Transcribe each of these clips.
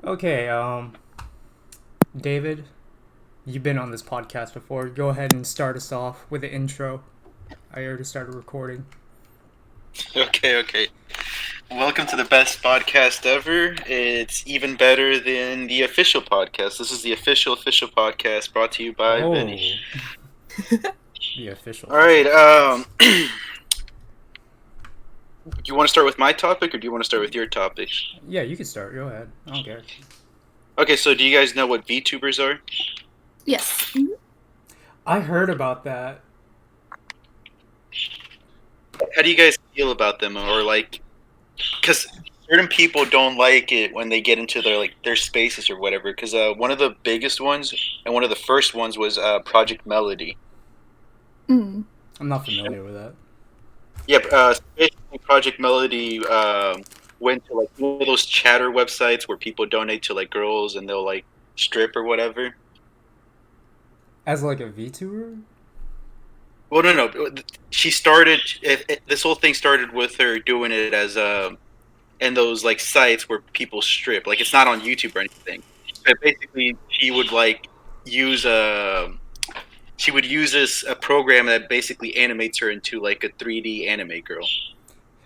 Okay, David, you've been on this podcast before. Go ahead and start us off with the intro. I already started recording. Okay. Welcome to the best podcast ever. It's even better than the official podcast. This is the official podcast brought to you by Vinny. Oh, the official. All right. Do you want to start with my topic or do you want to start with your topic? Yeah, you can start. Go ahead. I don't care. Okay, so do you guys know what VTubers are? Yes. I heard about that. How do you guys feel about them? Or because certain people don't like it when they get into their spaces or whatever. Because one of the biggest ones and one of the first ones was Project Melody. Mm. I'm not familiar with that. Yep. Basically, Project Melody went to one of those chatter websites where people donate to girls and they'll strip or whatever. As like a VTuber? Well, no. She started. This whole thing started with her doing it as in those sites where people strip. It's not on YouTube or anything. But basically, she would use a. She would use a program that basically animates her into a 3D anime girl.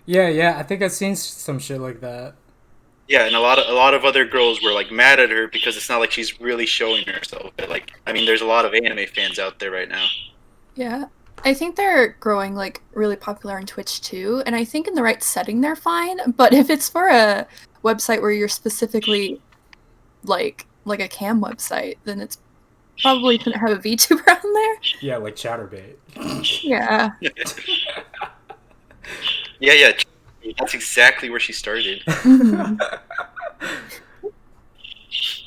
Yeah. I think I've seen some shit like that. Yeah, and a lot of other girls were mad at her because it's not like she's really showing herself. But there's a lot of anime fans out there right now. Yeah. I think they're growing really popular on Twitch too, and I think in the right setting they're fine. But if it's for a website where you're specifically like a cam website, then it's probably shouldn't have a VTuber on there. Yeah, like Chatterbait. Yeah. Yeah. That's exactly where she started. Mhm.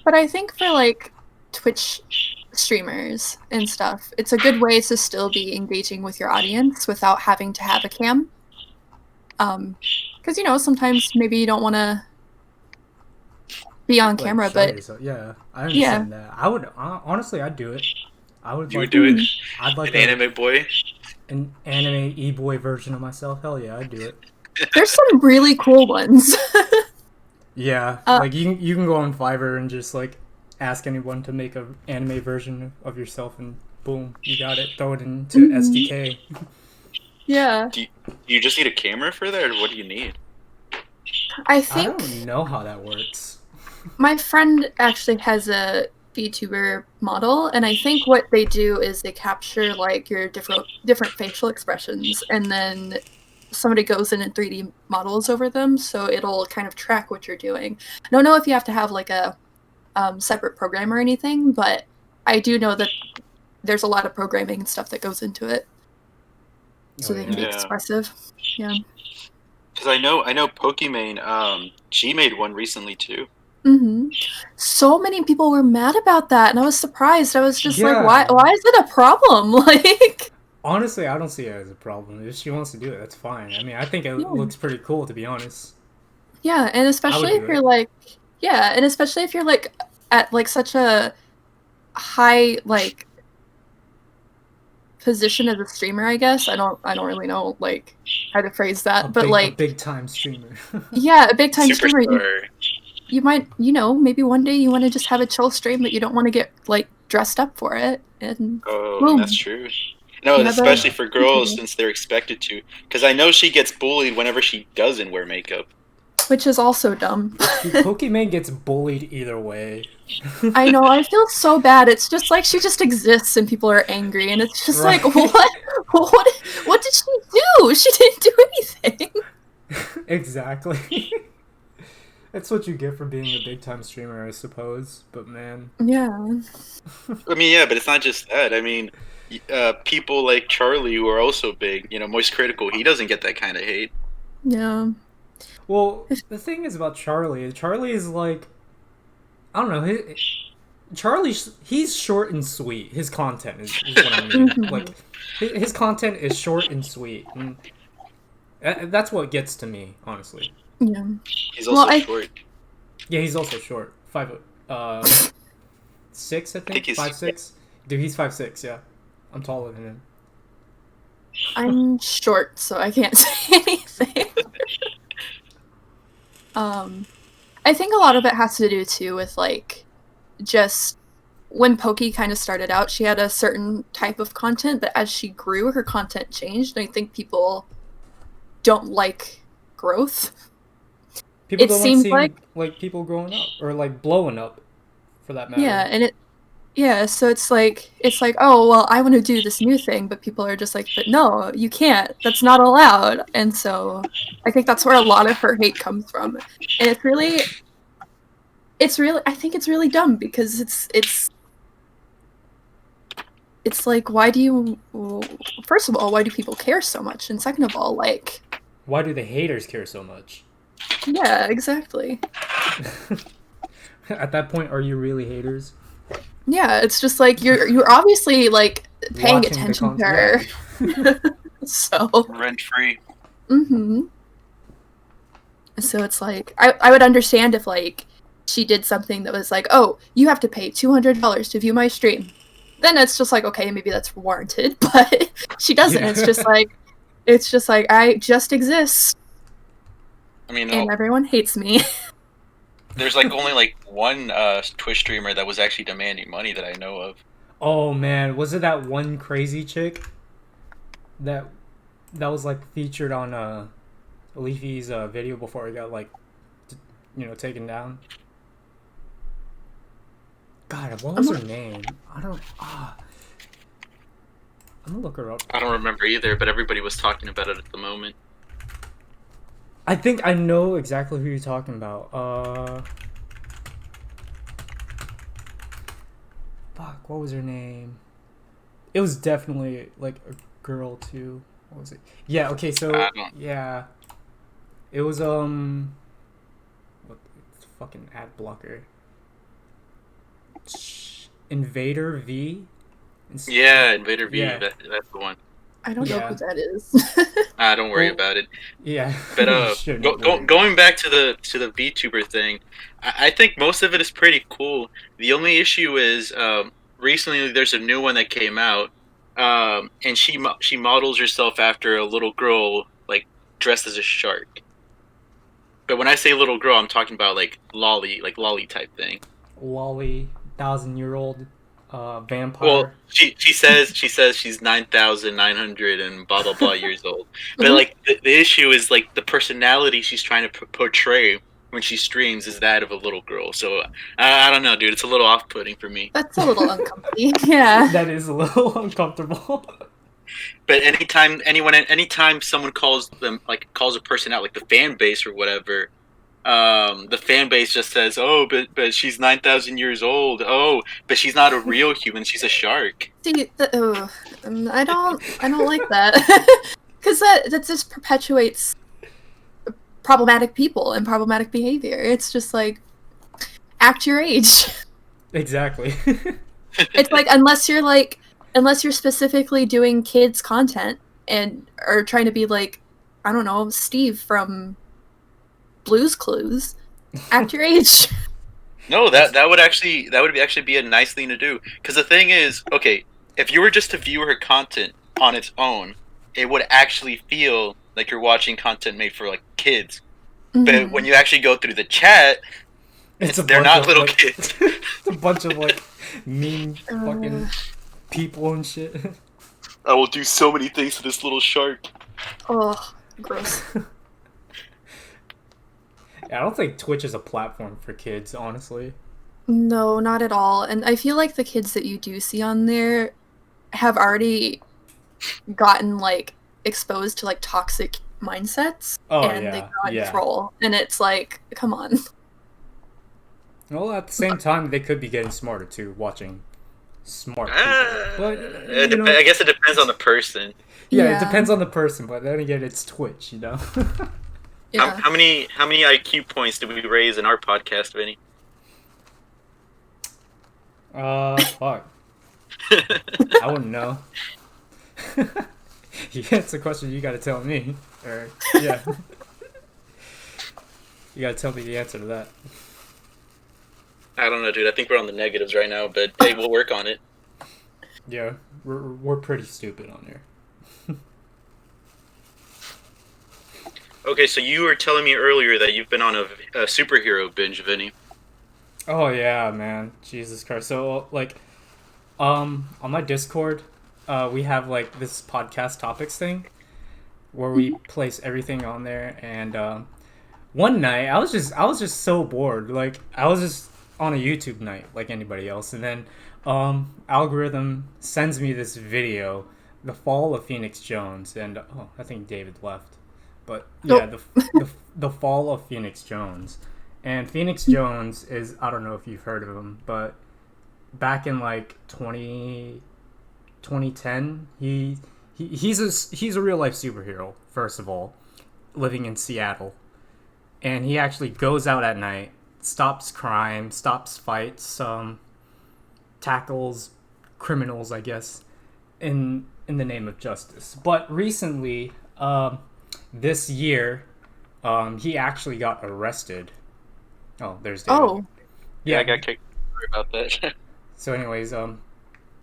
But I think for Twitch streamers and stuff, it's a good way to still be engaging with your audience without having to have a cam. Because sometimes maybe you don't want to be on camera, but yeah, I understand that. I would honestly, I'd do it. I would. You would do it. I'd like an anime boy. An anime e-boy version of myself. Hell yeah, I'd do it. There's some really cool ones. Yeah, you can go on Fiverr and just ask anyone to make an anime version of yourself, and boom, you got it. Throw it into SDK. Yeah. Do you just need a camera for that, or what do you need? I think don't know how that works. My friend actually has a VTuber model, and I think what they do is they capture your different facial expressions, and then somebody goes in and 3D models over them, so it'll kind of track what you're doing. I don't know if you have to have a separate program or anything, but I do know that there's a lot of programming and stuff that goes into it, so they can be expressive. Yeah. Because I know Pokimane, she made one recently too. Mm-hmm. So many people were mad about that, and I was surprised. I was just Yeah. why is it a problem? Honestly, I don't see it as a problem. If she wants to do it, that's fine. I mean, I think it looks pretty cool, to be honest. Yeah, and especially if you're and especially if you're at such a high position as a streamer, I guess. I don't really know how to phrase that, but a big time streamer. Yeah, a big time Superstar. streamer. You might, maybe one day you want to just have a chill stream, but you don't want to get dressed up for it. And boom. That's true. No, especially for girls, since they're expected to. Because I know she gets bullied whenever she doesn't wear makeup. Which is also dumb. Pokimane gets bullied either way. I know, I feel so bad. It's just she just exists and people are angry, and it's just what did she do? She didn't do anything. Exactly. That's what you get for being a big time streamer, I suppose. But man. Yeah. I mean, yeah, but it's not just that. I mean, people like Charlie who are also big, Moist Critical, he doesn't get that kind of hate. Yeah. Well, the thing is about Charlie is I don't know, he's short and sweet. His content is what I mean. His content is short and sweet. And that's what gets to me, honestly. Yeah. He's also short. Yeah, he's also short. 5'6", I think. 5'6". Dude, he's 5'6", yeah. I'm taller than him. I'm short, so I can't say anything. I think a lot of it has to do too with like just when Pokey kind of started out, she had a certain type of content, but as she grew, her content changed. And I think people don't like growth. People It don't like seems seeing like people growing up or like blowing up, for that matter. yeah, and so it's like oh well, I want to do this new thing, but people are just like, but no, you can't. That's not allowed. And so I think that's where a lot of her hate comes from, and I think it's really dumb because it's like, why do you, first of all, why do people care so much? And second of all, like, why do the haters care so much? Yeah, exactly. At that point, are you really haters? Yeah, it's just like you're obviously like paying Watching attention to her. Yeah. So rent free. Mm-hmm. So it's like I would understand if like she did something that was like, oh, you have to pay $200 to view my stream. Then it's just like, okay, maybe that's warranted, but she doesn't. Yeah. It's just like I just exist. I mean, and everyone hates me. There's like only like one Twitch streamer that was actually demanding money that I know of. Oh man, was it that one crazy chick that was like featured on Leafy's video before he got like taken down? God, what was her name? I don't. I'm gonna look her up. I don't remember either, but everybody was talking about it at the moment. I think I know exactly who you're talking about. Fuck, what was her name? It was definitely like a girl too. What was it? Yeah. Okay. So yeah, it was what? It's fucking ad blocker. Invader V. Yeah, Invader V. Yeah. That's the one. I don't know who that is. Don't worry about it. Yeah. But going back to the VTuber thing, I think most of it is pretty cool. The only issue is recently there's a new one that came out, and she models herself after a little girl like dressed as a shark. But when I say little girl, I'm talking about like lolly type thing. Lolly, 1,000-year-old vampire. Well, she says she's 9,900 and blah blah blah years old. But like the issue is like the personality she's trying to portray when she streams is that of a little girl. So I don't know, dude. It's a little off-putting for me. That's a little uncomfortable. Yeah, that is a little uncomfortable. But anytime someone calls a person out, like the fan base or whatever, the fan base just says, "Oh, but she's 9,000 years old. Oh, but she's not a real human. She's a shark." See, I don't like that because that just perpetuates problematic people and problematic behavior. It's just like, act your age. Exactly. It's like unless you're specifically doing kids content and are trying to be like, I don't know, Steve from Blue's Clues, act your age. No, that would actually be a nice thing to do. Because the thing is, okay, if you were just to view her content on its own, it would actually feel like you're watching content made for like kids. Mm-hmm. But when you actually go through the chat, they're not little kids. It's a bunch of like mean fucking people and shit. I will do so many things to this little shark. Oh, gross. I don't think Twitch is a platform for kids, honestly. No, not at all. And I feel like the kids that you do see on there have already gotten like exposed to like toxic mindsets, and they go and troll. And it's like, come on. Well, at the same time, they could be getting smarter too, watching smart people. But I guess it depends on the person. Yeah, it depends on the person. But then again, it's Twitch, Yeah. How many IQ points did we raise in our podcast, Vinny? Fuck. I wouldn't know. It's a question you gotta tell me. Or, yeah. You gotta tell me the answer to that. I don't know, dude. I think we're on the negatives right now, but hey, we'll work on it. Yeah, we're pretty stupid on there. Okay, so you were telling me earlier that you've been on a superhero binge, Vinny. Oh yeah, man. Jesus Christ. So like, on my Discord, we have like this podcast topics thing where we place everything on there. And one night, I was just so bored. Like, I was just on a YouTube night, like anybody else, and then algorithm sends me this video, the fall of Phoenix Jones, and oh, I think David left, but yeah, Nope. the fall of Phoenix Jones, and Phoenix Jones is, I don't know if you've heard of him, but back in like 2010, he's a real life superhero. First of all, living in Seattle, and he actually goes out at night, stops crime, stops fights, tackles criminals, I guess, in the name of justice. But recently, this year, he actually got arrested. Oh, there's David. Oh, Yeah, I got kicked. Sorry about that. So, anyways,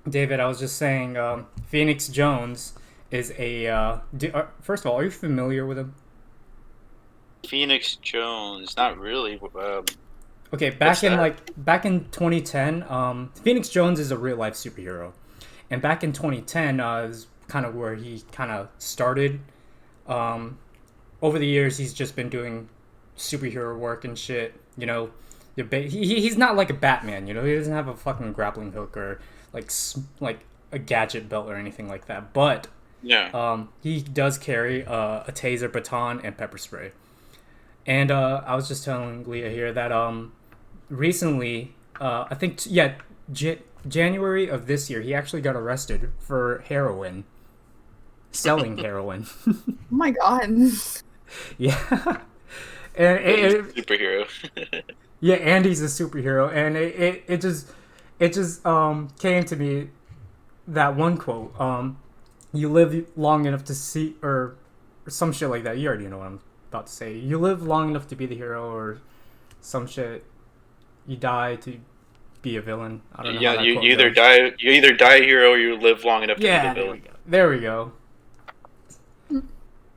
David, I was just saying, Phoenix Jones is a. First of all, are you familiar with him? Phoenix Jones, not really. Okay, What's that? back in 2010, Phoenix Jones is a real life superhero, and back in 2010 is kind of where he kind of started. Um, Over the years, he's just been doing superhero work and shit. You know, he's not like a Batman. You know, he doesn't have a fucking grappling hook or like like a gadget belt or anything like that. But Yeah. he does carry a taser, baton, and pepper spray. And I was just telling Leah here that recently, I think January of this year, he actually got arrested for heroin, selling heroin. oh my god. Yeah, and Superhero. yeah, and he's a superhero, and it just came to me that one quote. You live long enough to see, or some shit like that. You already know what I'm about to say. You live long enough to be the hero, or some shit. You die to be a villain. I don't know Yeah, how that you quote either goes. die a hero or you live long enough to be Yeah, the villain. there we go.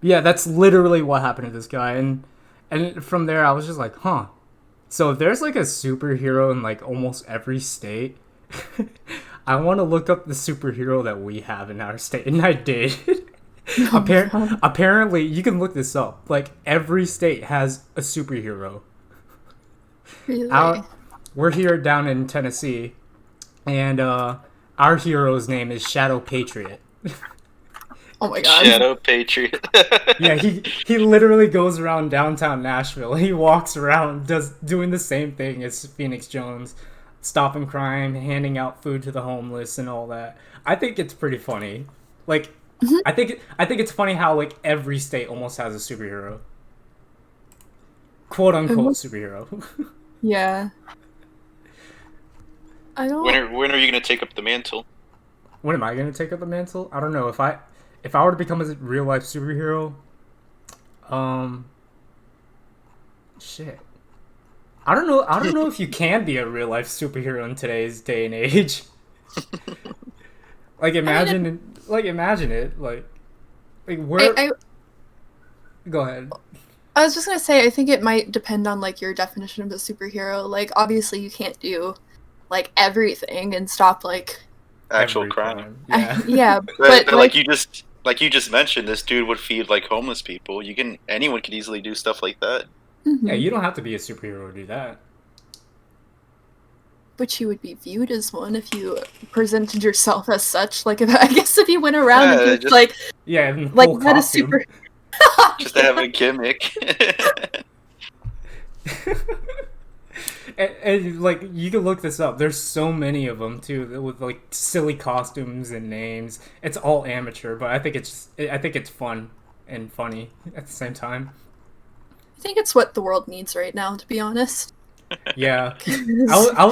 Yeah, that's literally what happened to this guy, and from there I was just like, huh. So if there's like a superhero in like almost every state, I want to look up the superhero that we have in our state, and I did. Oh my god. Apparently, you can look this up. Like every state has a superhero. Really? We're here down in Tennessee, and our hero's name is Shadow Patriot. Oh my god. Shadow Patriot. Yeah, he literally goes around downtown Nashville. He walks around, doing the same thing as Phoenix Jones, stopping crime, handing out food to the homeless, and all that. I think it's pretty funny. Like, I think it's funny how like every state almost has a superhero, quote unquote superhero. Yeah. I don't. When are you gonna take up the mantle? When am I gonna take up the mantle? I don't know. If I were to become a real life superhero, um, shit. I don't know. I don't know if you can be a real life superhero in today's day and age. Like imagine it. Like where? Go ahead. I was just gonna say, I think it might depend on like your definition of a superhero. Like, obviously, you can't do like everything and stop like. Actual Every crime. Yeah. Yeah, But but like you just mentioned, this dude would feed like homeless people. Anyone could easily do stuff like that. Yeah, mhm. you don't have to be a superhero to do that. But you would be viewed as one if you presented yourself as such. Like, if, I guess if you went around and Yeah, just just- like Yeah, in like full had a costume. super. Just to have a gimmick. And like you can look this up. There's so many of them too, with like silly costumes and names. It's all amateur, but I think it's fun and funny at the same time. I think it's what the world needs right now, to be honest. Yeah, I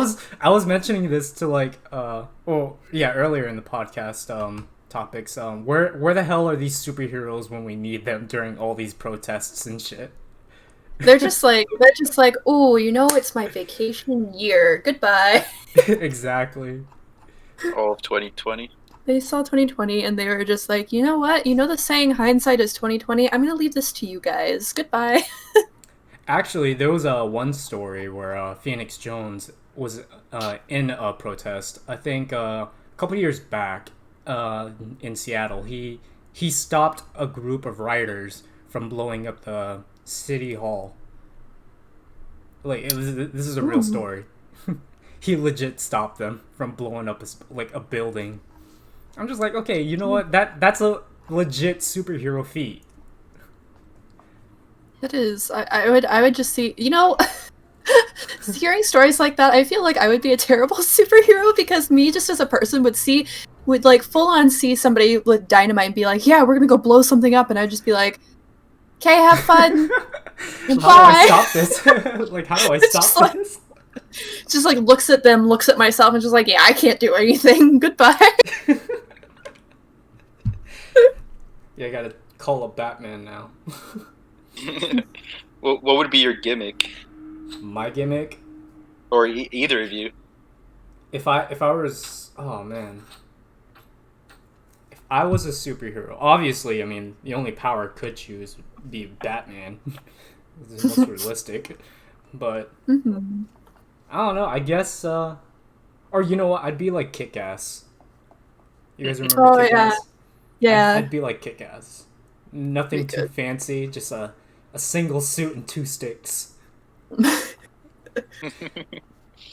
was mentioning this to like earlier in the podcast topics. Where the hell are these superheroes when we need them during all these protests and shit? they're just like, oh, it's my vacation year. Goodbye. Exactly. All of 2020. They saw 2020 and they were just like, you know what? You know the saying hindsight is 2020? I'm gonna leave this to you guys. Goodbye. Actually, there was one story where Phoenix Jones was in a protest. I think a couple years back in Seattle. He stopped a group of rioters from blowing up the city hall. Like this is a real story. He legit stopped them from blowing up a building. I'm just like, okay, you know what? That's a legit superhero feat. It is. I would just see, hearing stories like that, I feel like I would be a terrible superhero because me just as a person would like full on see somebody with dynamite and be like, yeah, we're gonna go blow something up, and I'd just be like, okay, have fun. How do I stop this? Like, how do I stop this? Just like looks at them, looks at myself, and just like, yeah, I can't do anything. Goodbye. Yeah, I gotta call up Batman now. What would be your gimmick? My gimmick? Or either of you? If I was, oh man, if I was a superhero, obviously, I mean, the only power I could choose would be Batman. It's the most realistic. But I don't know. I guess, or you know what? I'd be like Kick-Ass. You guys remember Kick-Ass? Yeah. I'd be like Kick-Ass. Nothing too fancy. Just a single suit and 2 sticks.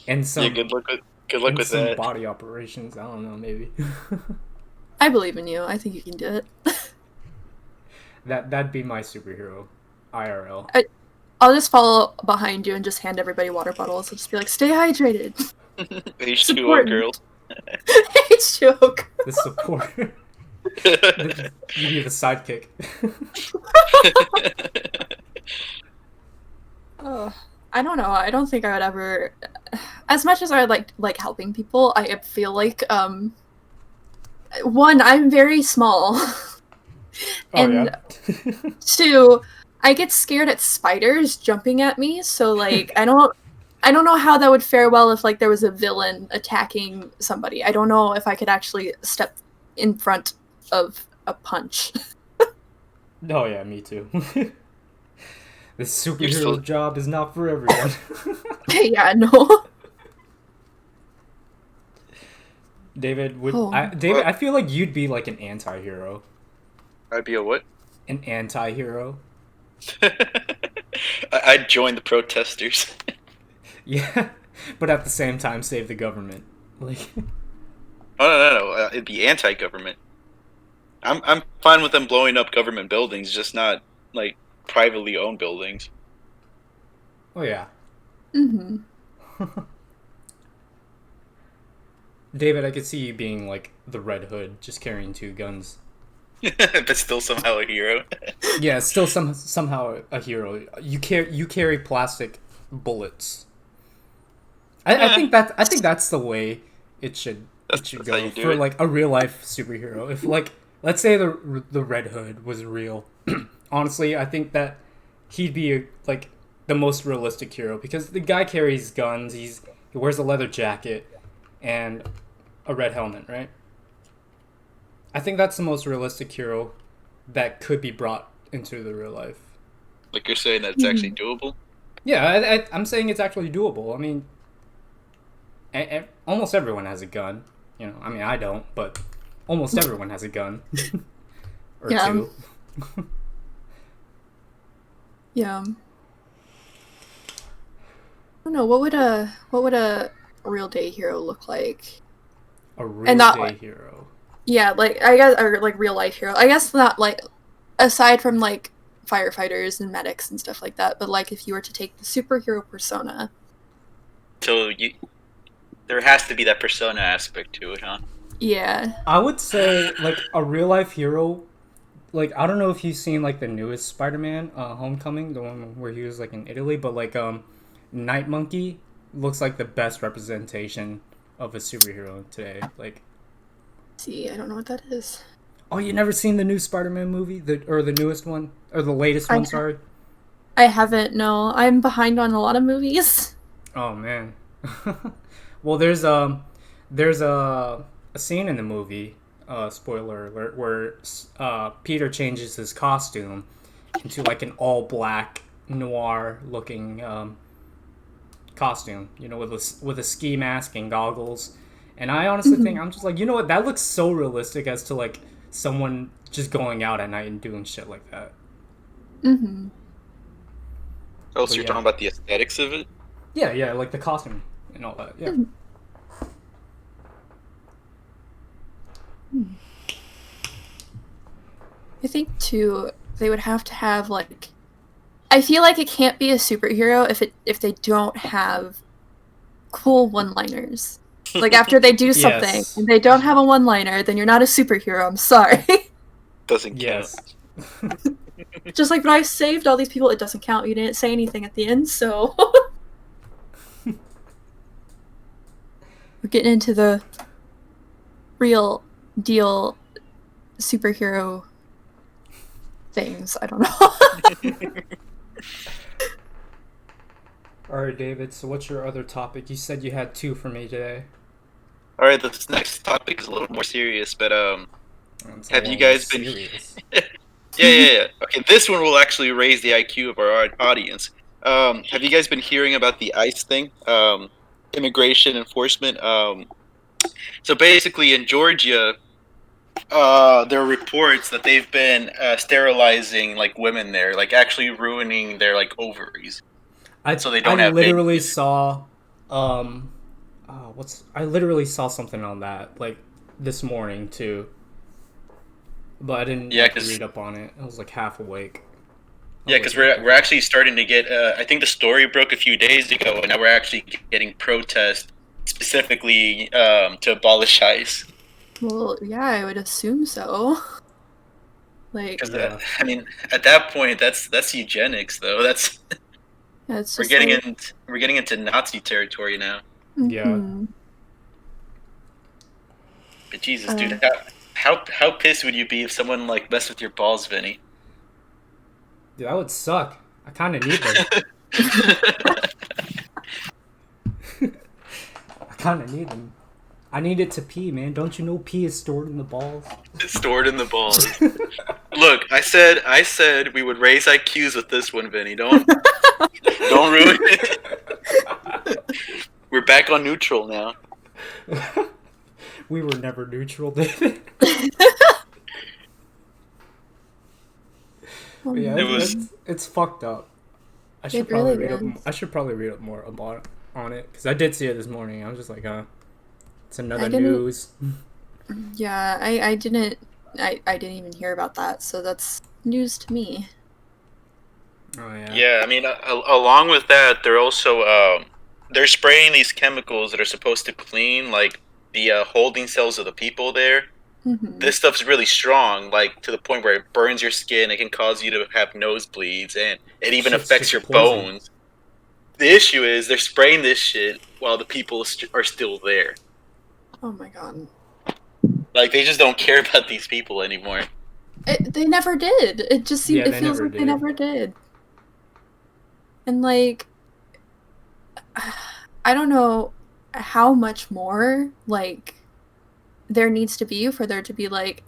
And some good luck with some that. body operations. I don't know, maybe. I believe in you. I think you can do it. That'd be my superhero, IRL. I'll just follow behind you and just hand everybody water bottles. I'll just be like, stay hydrated. H2O girls. H2O. The support. You be the sidekick. I don't know. I don't think I would ever. As much as I like helping people, I feel like one, I'm very small, and two, I get scared at spiders jumping at me. So like, I don't know how that would fare well if like there was a villain attacking somebody. I don't know if I could actually step in front of a punch. Oh yeah, me too. This superhero job is not for everyone. Yeah, no. David, I feel like you'd be like an anti-hero. I'd be a what? An anti-hero. I'd join the protesters. Yeah, but at the same time save the government. Like, oh no, it'd be anti-government. I'm fine with them blowing up government buildings, just not like privately owned buildings. Oh yeah. David, I could see you being like the Red Hood, just carrying 2 guns. But still somehow a hero. Yeah, still somehow a hero. You carry plastic bullets. I think that's the way it should go for like a real life superhero. If like, let's say the Red Hood was real, honestly, I think that he'd be like the most realistic hero because the guy carries guns. He wears a leather jacket and a red helmet, right? I think that's the most realistic hero that could be brought into the real life. Like you're saying that it's actually doable? Yeah, I'm saying it's actually doable. I mean, almost everyone has a gun. You know, I mean, I don't, but almost everyone has a gun. Or 2. Yeah. I don't know, what would a real day hero look like? A real day hero. Yeah, like I guess, or like real life hero. I guess not like aside from like firefighters and medics and stuff like that, but like if you were to take the superhero persona. So there has to be that persona aspect to it, huh? Yeah. I would say like a real life hero. Like, I don't know if you've seen like the newest Spider-Man, Homecoming, the one where he was like in Italy, but like Night Monkey looks like the best representation of a superhero today. Like, see, I don't know what that is. Oh, you never seen the new Spider-Man movie, the newest one, or the latest one? Sorry, I haven't. No, I'm behind on a lot of movies. Oh man. Well, there's a scene in the movie spoiler alert, where Peter changes his costume into like an all black noir looking costume, with a ski mask and goggles. And I honestly think, I'm just like, you know what, that looks so realistic as to like someone just going out at night and doing shit like that. Mm-hmm. Oh, so you're talking about the aesthetics of it? Yeah, like the costume and all that. Yeah. I think too, they would have to have like, I feel like it can't be a superhero if they don't have cool one-liners. Like after they do something and they don't have a one-liner, then you're not a superhero. I'm sorry. Doesn't count. Just like when I saved all these people, it doesn't count. You didn't say anything at the end, so we're getting into the real deal superhero things. I don't know. Alright, David, so what's your other topic? You said you had 2 for me today. Alright, this next topic is a little more serious, but have you guys been... Yeah. Okay, this one will actually raise the IQ of our audience. Have you guys been hearing about the ICE thing? Immigration enforcement? So basically in Georgia, there are reports that they've been sterilizing like women there, like actually ruining their like ovaries. So they don't have literally babies. saw I literally saw something on that like this morning too. But I didn't read up on it. I was like half awake. Yeah, because we're actually starting to get. I think the story broke a few days ago, and now we're actually getting protests specifically to abolish ICE. Well, yeah, I would assume so. Like, I mean, at that point, that's eugenics, though. That's we're getting into Nazi territory now. Yeah. But Jesus, dude, how pissed would you be if someone like messed with your balls, Vinny? Dude, that would suck. I kind of need them. I kind of need them. I need it to pee, man. Don't you know pee is stored in the balls? It's stored in the balls. Look, I said we would raise IQs with this one, Vinny. Don't ruin it. We're back on neutral now. We were never neutral, David. It's fucked up. I should probably read up more on it because I did see it this morning. I was just like, it's another news. Yeah, I didn't even hear about that, so that's news to me. Oh yeah. Yeah, I mean, along with that, they're also they're spraying these chemicals that are supposed to clean like the holding cells of the people there. Mm-hmm. This stuff's really strong, like to the point where it burns your skin. It can cause you to have nosebleeds, and it even affects your bones. The issue is they're spraying this shit while the people are still there. Oh my god! Like they just don't care about these people anymore. They never did. It just seemed. It feels like they never did. And like, I don't know how much more like there needs to be for there to be like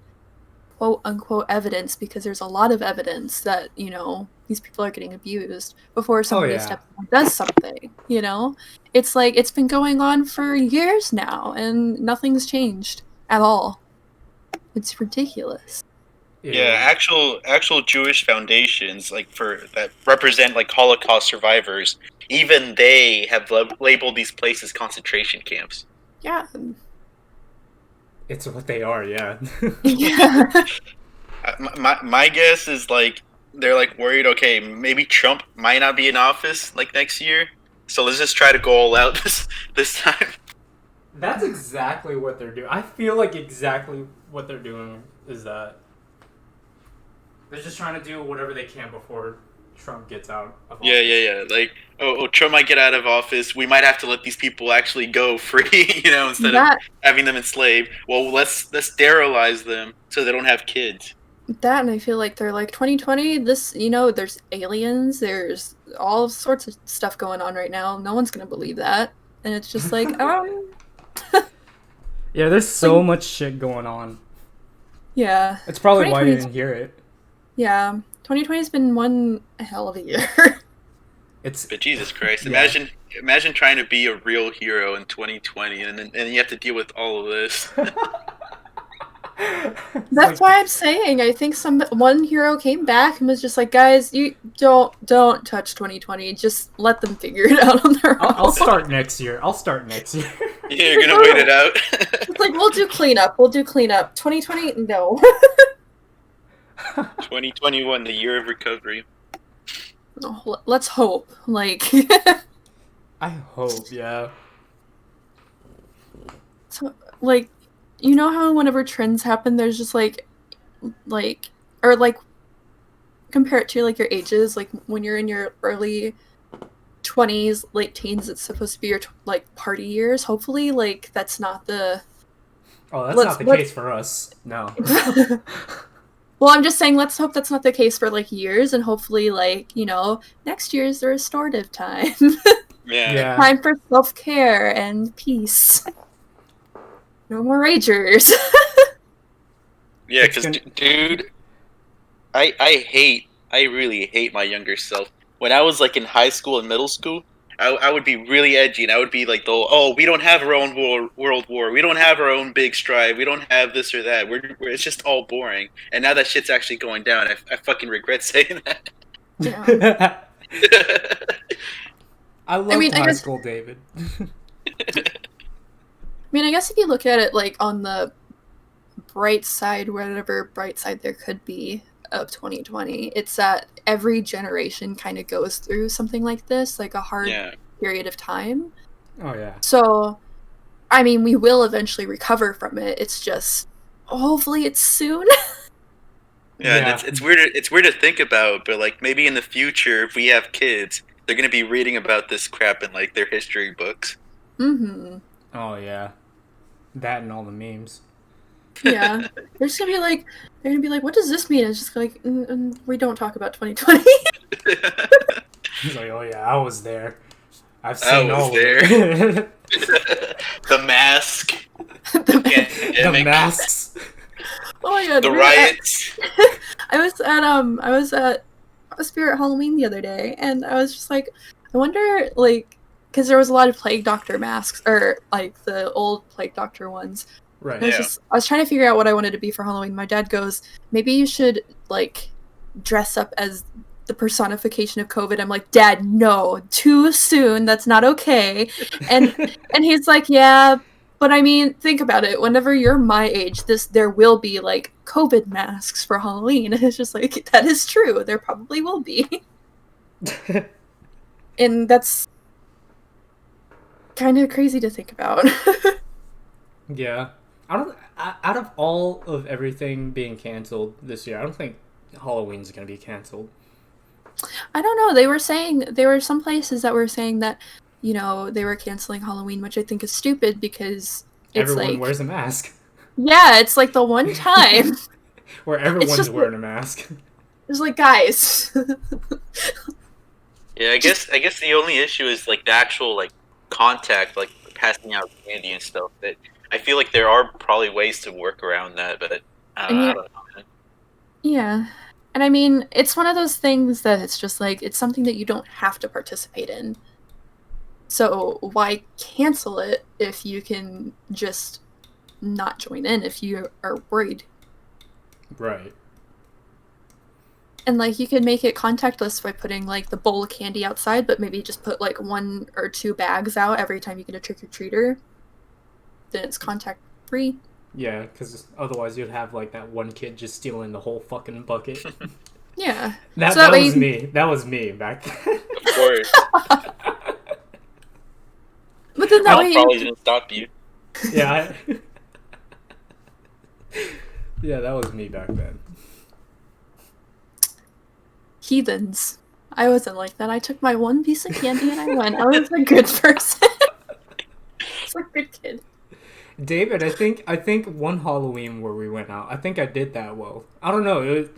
quote unquote evidence, because there's a lot of evidence that these people are getting abused before somebody steps in and does something. It's like it's been going on for years now and nothing's changed at all. It's ridiculous. Yeah, actual Jewish foundations like that represent like Holocaust survivors, even they have labeled these places concentration camps. Yeah. It's what they are, yeah. Yeah. My guess is like they're like worried. Okay, maybe Trump might not be in office like next year, so let's just try to go all out this time. That's exactly what they're doing. I feel like exactly what they're doing is that they're just trying to do whatever they can before Trump gets out of office. Yeah. Like, Trump might get out of office. We might have to let these people actually go free, instead of having them enslaved. Well, let's sterilize them so they don't have kids. That, and I feel like they're like 2020. This, there's aliens. There's all sorts of stuff going on right now. No one's gonna believe that, and it's just like, Yeah, there's so much shit going on. Yeah. That's probably why you 2020's didn't hear it. Yeah. 2020's been one hell of a year. It's But Jesus Christ, Yeah. imagine trying to be a real hero in 2020, and you have to deal with all of this. It's That's like, why I'm saying I think one hero came back and was just like, guys, you don't touch 2020. Just let them figure it out on their I'll own. start next year. I'll start next year. Yeah, you're gonna wait it out. It's like we'll do cleanup. 2020, no. 2021, the year of recovery. Oh, let's hope. Like, I hope, yeah. so, like, you know how whenever trends happen, there's just or like, compare it to like your ages. Like when you're in your early 20s, late teens, it's supposed to be your like party years. Hopefully, like that's not the. Oh, that's not the case for us. No. Well, I'm just saying, let's hope that's not the case for like years, and hopefully, like next year is the restorative time. Yeah. Time for self-care and peace. No more ragers. Yeah, because dude, I really hate my younger self. When I was like in high school and middle school, I would be really edgy, and I would be like, "Oh, we don't have our own world war. We don't have our own big strive. We don't have this or that. It's just all boring." And now that shit's actually going down. I fucking regret saying that. Yeah. I loved high school, David. I guess if you look at it like on the bright side, whatever bright side there could be of 2020, it's that every generation kind of goes through something like this, like a hard period of time. Oh yeah. So, we will eventually recover from it. It's just hopefully it's soon. Yeah, and it's weird. It's weird to think about, but like maybe in the future, if we have kids, they're gonna be reading about this crap in like their history books. Mm-hmm. Oh yeah, that and all the memes. Yeah, they're gonna be like, what does this mean? It's just like, we don't talk about 2020. He's like, oh yeah, I was there. I've seen all there. of it. The mask. The masks. Oh my god. The riots. I was at Spirit Halloween the other day, and I was just like, I wonder, like, because there was a lot of Plague Doctor masks, or like the old Plague Doctor ones. Right. I was trying to figure out what I wanted to be for Halloween. My dad goes, maybe you should like dress up as the personification of COVID. I'm like, Dad, no, too soon. That's not okay. And he's like, yeah, but think about it. Whenever you're my age, there will be like COVID masks for Halloween. And it's just like, that is true. There probably will be. And that's kind of crazy to think about. Yeah. Out of all of everything being canceled this year, I don't think Halloween's going to be canceled. I don't know. There were some places that were saying that, they were canceling Halloween, which I think is stupid because it's everyone wears a mask. Yeah, it's like the one time where everyone's wearing a mask. It's like, guys. Yeah, I guess the only issue is like the actual like contact, like passing out candy and stuff. That I feel like there are probably ways to work around that, but I don't know. Yeah. And it's one of those things that it's just like, it's something that you don't have to participate in. So why cancel it if you can just not join in if you are worried? Right. And like, you could make it contactless by putting like the bowl of candy outside, but maybe just put like 1 or 2 bags out every time you get a trick-or-treater. Then it's contact free. Yeah, because otherwise you'd have like that one kid just stealing the whole fucking bucket. Yeah. That was me. That was me back then. Of course. But then that way probably didn't stop you. Yeah. Yeah, that was me back then. Heathens. I wasn't like that. I took my 1 piece of candy and I went. I was a good person. It's a good kid. David, I think one Halloween where we went out, I think I did that well. I don't know.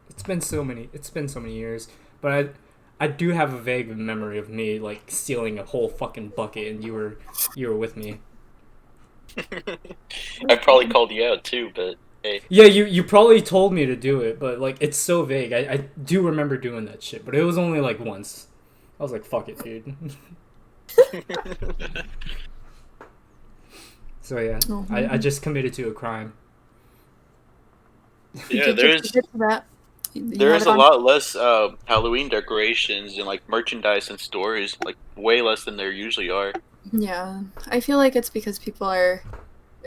It's been so many years, but I do have a vague memory of me like stealing a whole fucking bucket, and you were with me. I probably called you out too, but Hey, Yeah, you probably told me to do it, but like it's so vague. I do remember doing that shit, but it was only like once. I was like, fuck it, dude. So yeah, I just committed to a crime. yeah, Did you commit to that? You have there's it a on. lot less Halloween decorations and like merchandise in stores, like way less than there usually are. Yeah, I feel like it's because people are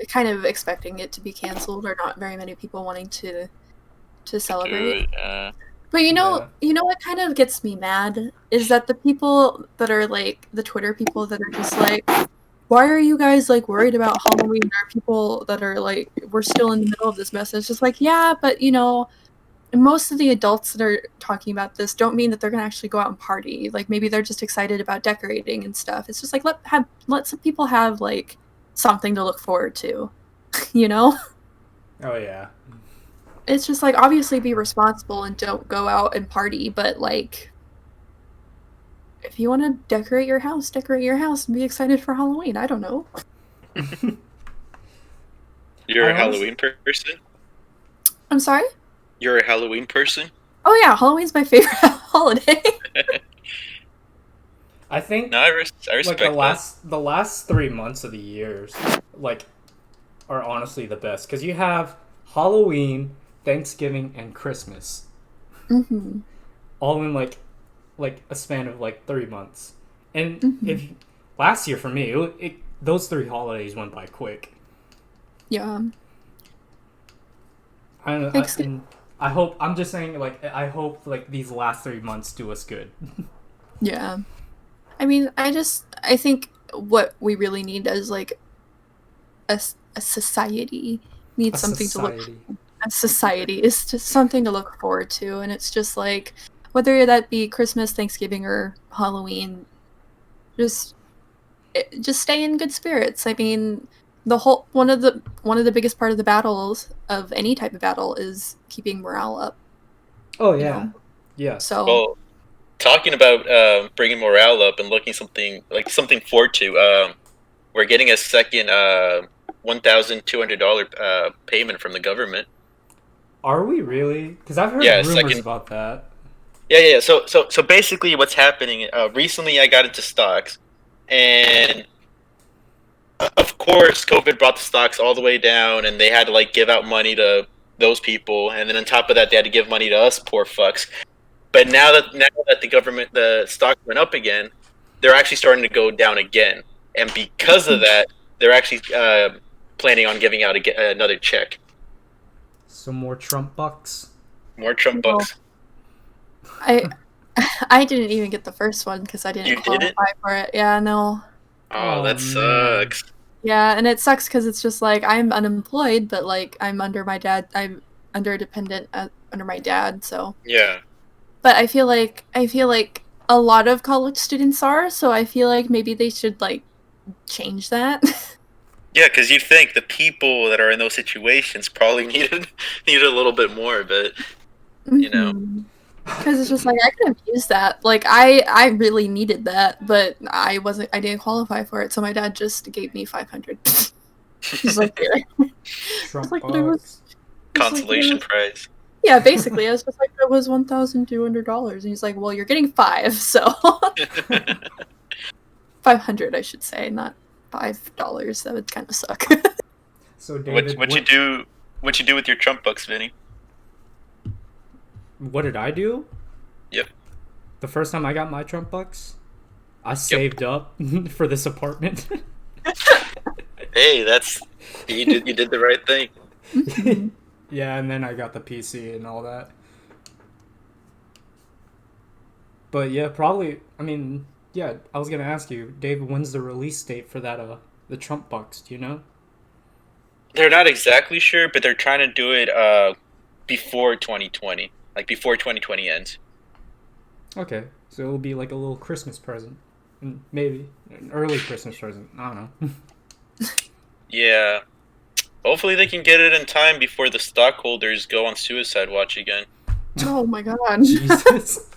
kind of expecting it to be canceled, or not very many people wanting to To do celebrate. it. But Yeah. you know what kind of gets me mad is that the people that are like the Twitter people that are just like, why are you guys like worried about Halloween? There are people that are like, we're still in the middle of this mess. And it's just like, yeah, but you know, most of the adults that are talking about this don't mean that they're gonna actually go out and party. Like maybe they're just excited about decorating and stuff. It's just like let some people have like something to look forward to, you know? Oh yeah. It's just like obviously be responsible and don't go out and party, but like if you want to decorate your house and be excited for Halloween. I don't know. You're I a honestly, Halloween person. I'm sorry? You're a Halloween person. Oh yeah, Halloween's my favorite holiday. I think No, I like respect that. the last 3 months of the years like are honestly the best because you have Halloween, Thanksgiving, and Christmas hmm all in like a span of like 3 months. And hmm if last year for me, those three holidays went by quick. Yeah. Thanks. And I hope I'm just saying like I hope like these last 3 months do us good. Yeah. I mean, I think what we really need is like a society A needs something to look. society. A society is just something to look forward to, and it's just like whether that be Christmas, Thanksgiving, or Halloween, just just stay in good spirits. I mean, the whole one of the biggest part of the battles of any type of battle is keeping morale up. Oh You yeah. know, Yes. so Well, talking about bringing morale up and looking something forward to. We're getting a second $1,200 payment from the government. Are we really? Because I've heard Yeah, rumors second. about that. Yeah. So basically, what's happening? Recently, I got into stocks, and of course, COVID brought the stocks all the way down, and they had to like give out money to those people, and then on top of that, they had to give money to us poor fucks. But now that the stock went up again, they're actually starting to go down again, and because of that, they're actually planning on giving out another check, Some more Trump bucks. more Trump well, bucks. I I didn't even get the first one because I didn't You didn't? qualify for it. Yeah, no. Oh, Oh that man. sucks. Yeah, and it sucks because it's just like I'm unemployed, but like I'm under my dad. I'm under a dependent under my dad. So, Yeah, but I feel like a lot of college students are. So I feel like maybe they should like change that. yeah, because you'd think the people that are in those situations probably needed a little bit more, but you know, Because it's just like I could have used that. Like I really needed that, but I didn't qualify for it. So my dad just gave me 500. He's like, here. It's Trump like, but it was bucks. just like, but it consolation was prize. yeah, basically, I was just like, that was $1,200, and he's like, well, you're getting five, so 500, I should say, not $5. That would kind of suck. So what David, what you do? What you do with your Trump bucks, Vinny? what did I do? Yep. The first time I got my Trump bucks, I Yep. saved up for this apartment. Hey, that's you did the right thing. Yeah, and then I got the PC and all that. But yeah, probably. I mean, yeah, I was gonna ask you, David, when's the release date for that? The Trump bucks. Do you know? They're not exactly sure, but they're trying to do it before 2020, like before 2020 ends. Okay, so it'll be like a little Christmas present, maybe an early Christmas present. I don't know. Yeah. Hopefully they can get it in time before the stockholders go on suicide watch again. Oh my god. Jesus.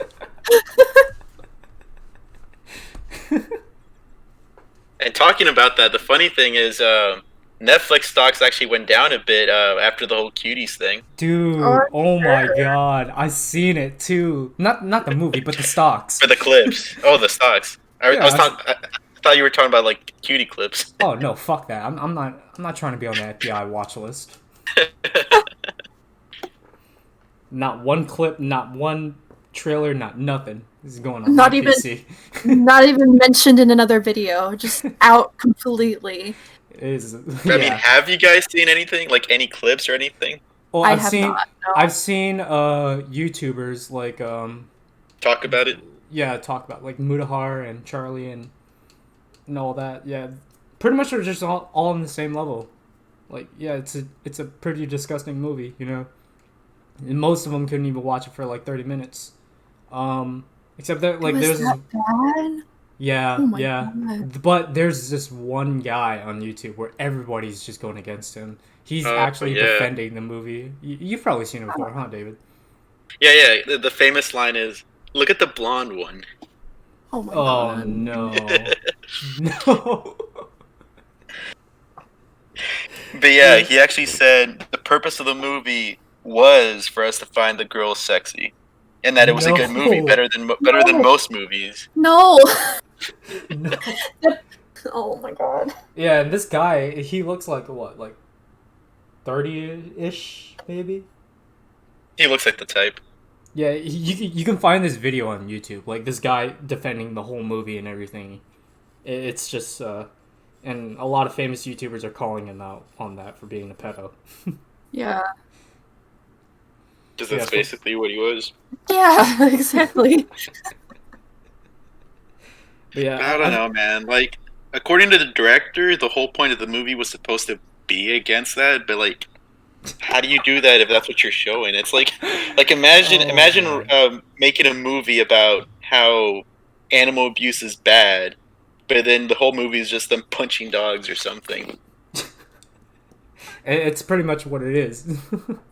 And talking about that, the funny thing is, Netflix stocks actually went down a bit after the whole Cuties thing. Dude, oh my god, I seen it too. Not the movie, but the stocks. For the clips. Oh, the stocks. I thought you were talking about like cutie clips. Oh no, fuck that. I'm not trying to be on the FBI watch list. Not one clip, not one trailer, not nothing. This is going on Not my even- PC. Not even mentioned in another video. Just out completely. It is, I mean, have you guys seen anything? Like any clips or anything? Well, I I've have seen not. No. I've seen YouTubers like Talk about it. yeah, talk about like Mudahar and Charlie and all that. Yeah, pretty much they're just all on the same level. Like, yeah, it's a pretty disgusting movie, you know. And most of them couldn't even watch it for like 30 minutes. Except that like Was there's that bad? yeah, Oh my yeah. God. But there's this one guy on YouTube where everybody's just going against him. He's actually yeah. defending the movie. You've probably seen it before, huh, David? Yeah. The famous line is, "Look at the blonde one." Oh my Oh god. no. No. But yeah, he actually said the purpose of the movie was for us to find the girl sexy, and that it was a good movie, No. better than most movies. No. No. Oh my god. Yeah, and this guy, he looks like what, like 30-ish, maybe? He looks like the type. Yeah, you can find this video on YouTube, like this guy defending the whole movie and everything. It's just, and a lot of famous YouTubers are calling him out on that for being a pedo. Yeah. Because that's Yeah, basically what he was. Yeah, exactly. But yeah, I don't know, man. Like, according to the director, the whole point of the movie was supposed to be against that, but like, how do you do that if that's what you're showing? It's like imagine making a movie about how animal abuse is bad, but then the whole movie is just them punching dogs or something. It's pretty much what it is.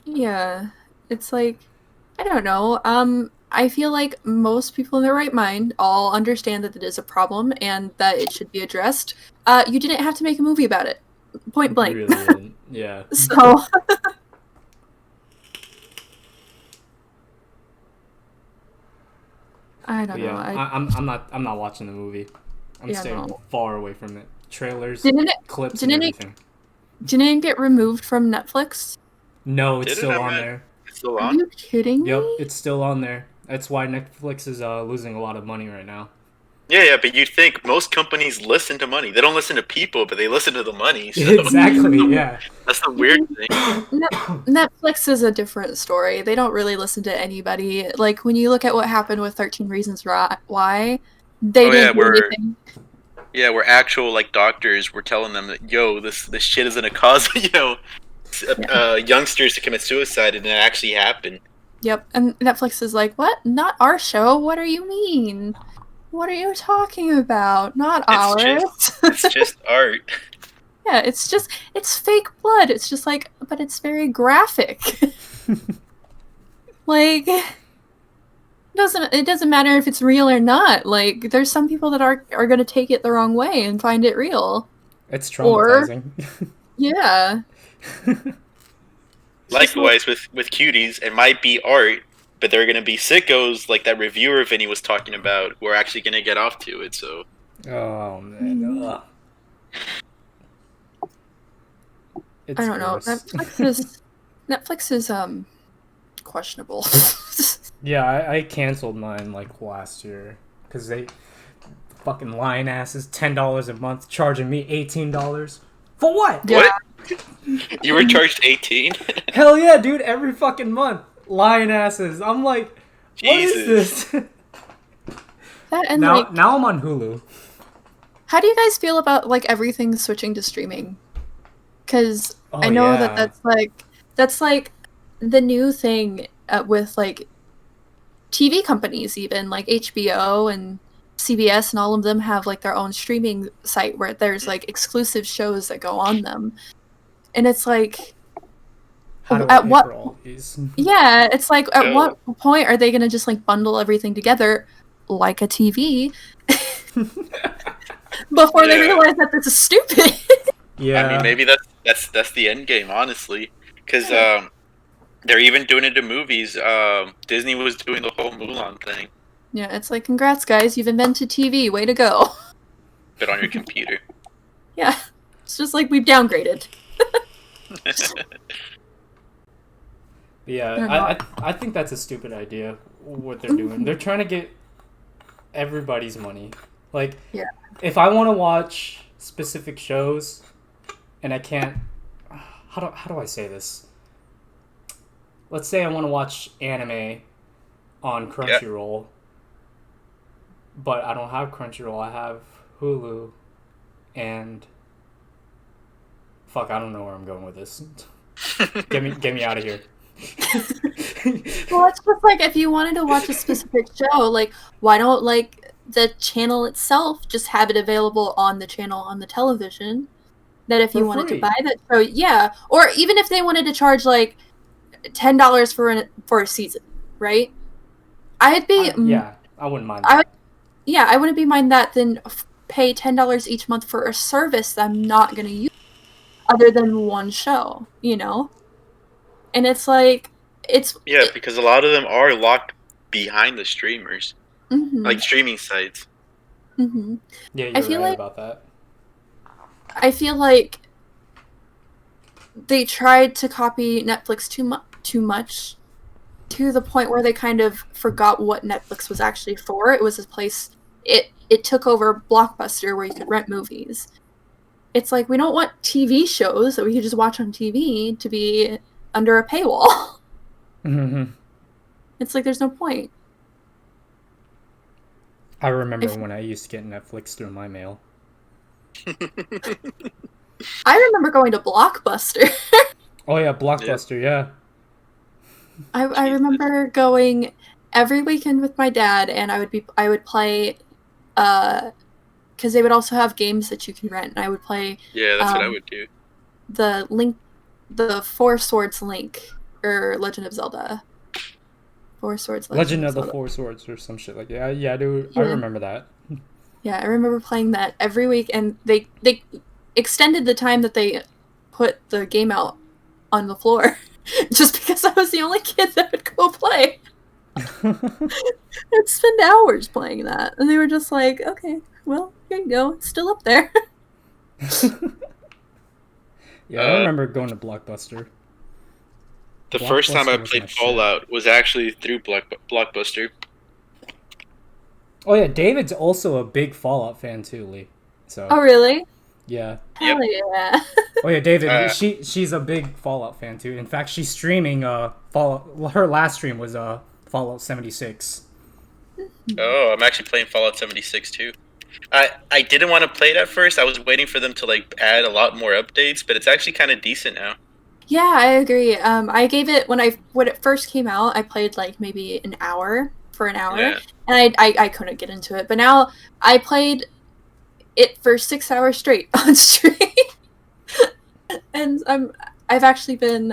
Yeah. It's like, I don't know. I feel like most people in their right mind all understand that it is a problem and that it should be addressed. You didn't have to make a movie about it. Point blank. Really didn't. Yeah. So I don't But yeah, know. I'm not watching the movie. I'm Yeah, staying no. far away from it. Trailers, Didn't it clips, didn't and it- everything. didn't it get removed from Netflix? No, it's Did it? still I'm on not- there. It's still Are on. you kidding Yep, me? it's still on there. That's why Netflix is losing a lot of money right now. Yeah, but you'd think most companies listen to money. They don't listen to people, but they listen to the money. So Exactly, yeah. that's the weird thing. Netflix is a different story. They don't really listen to anybody. Like when you look at what happened with 13 Reasons Why, they Oh, didn't yeah, do where- anything. Yeah, where actual like doctors were telling them that, yo, this shit is gonna cause youngsters to commit suicide, and it actually happened. Yep, and Netflix is like, what? Not our show? What do you mean? What are you talking about? Not ours. It's just art. Yeah, it's fake blood. It's just like, but it's very graphic. Like, it doesn't matter if it's real or not. Like, there's some people that are going to take it the wrong way and find it real. It's Or- traumatizing. Yeah. Likewise with cuties, it might be art, but there are gonna be sickos like that reviewer Vinny was talking about who are actually gonna get off to it. So Oh man. Ugh. It's I don't know. gross. Netflix is questionable. Yeah, I canceled mine like last year because they fucking lying asses $10 a month charging me $18 for what? Yeah. What? You were charged 18? Hell yeah, dude! Every fucking month, lying asses. I'm like, what is this? That and now like, I'm on Hulu. how do you guys feel about like everything switching to streaming? Because Oh, I know yeah. that's like the new thing with like TV companies, even like HBO and CBS, and all of them have like their own streaming site where there's like exclusive shows that go on them, and it's like, How do at I pay what- for all these? yeah, it's like at Oh. what point are they gonna just like bundle everything together like a TV before they Yeah. realize that this is stupid? Yeah. I mean, maybe that's the end game, honestly, because they're even doing it to movies. Disney was doing the whole Mulan thing, Yeah, it's like, congrats, guys, you've invented TV. Way to go. but on your computer. Yeah, it's just like we've downgraded. Yeah, I think that's a stupid idea. What they're doing, they're trying to get everybody's money. Like, Yeah. if I want to watch specific shows, and I can't, how do I say this? Let's say I want to watch anime on Crunchyroll, but I don't have Crunchyroll. I have Hulu, and fuck, I don't know where I'm going with this. Get me out of here. Well, it's just like if you wanted to watch a specific show, like why don't like the channel itself just have it available on the channel on the television? That if you For wanted free. to buy that show, yeah, or even if they wanted to charge like $10 for a season, right? I'd be Yeah, I wouldn't mind I that. yeah, I wouldn't be mind that than pay $10 each month for a service that I'm not gonna use other than one show, you know? And it's like Yeah, because a lot of them are locked behind the streamers, mhm, like streaming sites. mhm. Yeah, I you're feel right like about that. I feel like they tried to copy Netflix too much to the point where they kind of forgot what Netflix was actually for. It was this place it took over Blockbuster where you could rent movies. It's like we don't want TV shows that we could just watch on TV to be under a paywall. Mm-hmm. It's like there's no point. I remember when I used to get Netflix through my mail. I remember going to Blockbuster. Oh yeah, Blockbuster, yeah. I remember going every weekend with my dad, and I would play, because they would also have games that you can rent, and I would play Yeah, that's what I would do. the Four Swords Link, or Legend of Zelda. Four Swords Legend of the Zelda. Four Swords or some shit like that. Yeah, dude, I Yeah. remember that. Yeah, I remember playing that every week, and they extended the time that they put the game out on the floor, just because I was the only kid that would go play. I'd spend hours playing that, and they were just like, "Okay, well, here you go. It's still up there." Yeah, I remember going to Blockbuster. The first time I Blockbuster was my played shit. Fallout was actually through Blockbuster. Oh yeah, David's also a big Fallout fan too, Lee. So Oh, really? yeah. Hell yeah! Oh yeah, David. Uh, She's a big Fallout fan too. In fact, she's streaming Fallout. Well, her last stream was Fallout 76. Oh, I'm actually playing Fallout 76 too. I didn't want to play it at first. I was waiting for them to like add a lot more updates, but it's actually kind of decent now. Yeah, I agree. I gave it when it first came out. I played like maybe an hour, Yeah. and I couldn't get into it. But now I played it for 6 hours straight on stream, and I've actually been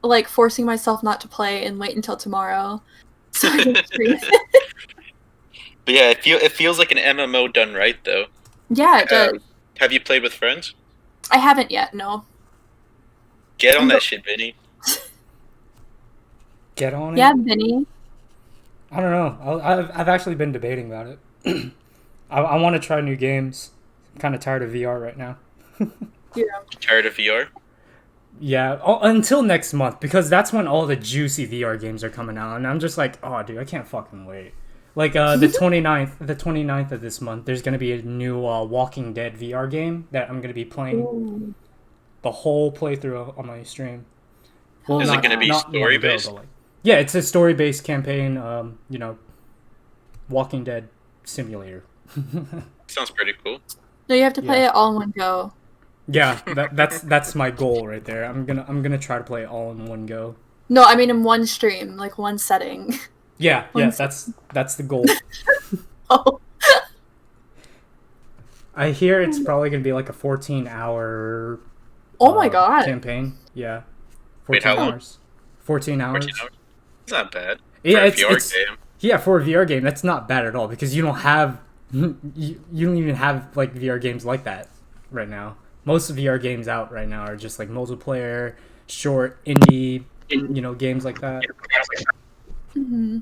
like forcing myself not to play and wait until tomorrow so I can stream it. But yeah, it feels like an MMO done right though. Yeah, it does. Have you played with friends? I haven't yet. No. Get on that shit, Vinny. Get on it. Yeah, Vinny. I don't know. I've actually been debating about it. I want to try new games. I'm kind of tired of VR right now. Yeah. Tired of VR? Yeah, until next month, because that's when all the juicy VR games are coming out, and I'm just like, oh, dude, I can't fucking wait. Like, the 29th of this month, there's going to be a new Walking Dead VR game that I'm going to be playing Ooh. the whole playthrough on my stream. Well, Is it not- gonna be not one go, story-based? but, like- yeah, it's a story-based campaign, you know, Walking Dead simulator. Sounds pretty cool. No, you have to play Yeah. it all in one go. Yeah, that's my goal right there. I'm gonna try to play it all in one go. No, I mean in one stream, like one setting. Yeah, One that's the goal. Oh. I hear it's probably gonna be like a 14-hour Oh my god. campaign. Yeah, 14 Wait, how long? hours. 14 hours. 14 hours? It's not bad. Yeah, For a it's, VR it's game. yeah, for a VR game, that's not bad at all because you don't have you don't even have like VR games like that. right now. Most VR games out right now are just like multiplayer, short, indie, games like that. Mm-hmm.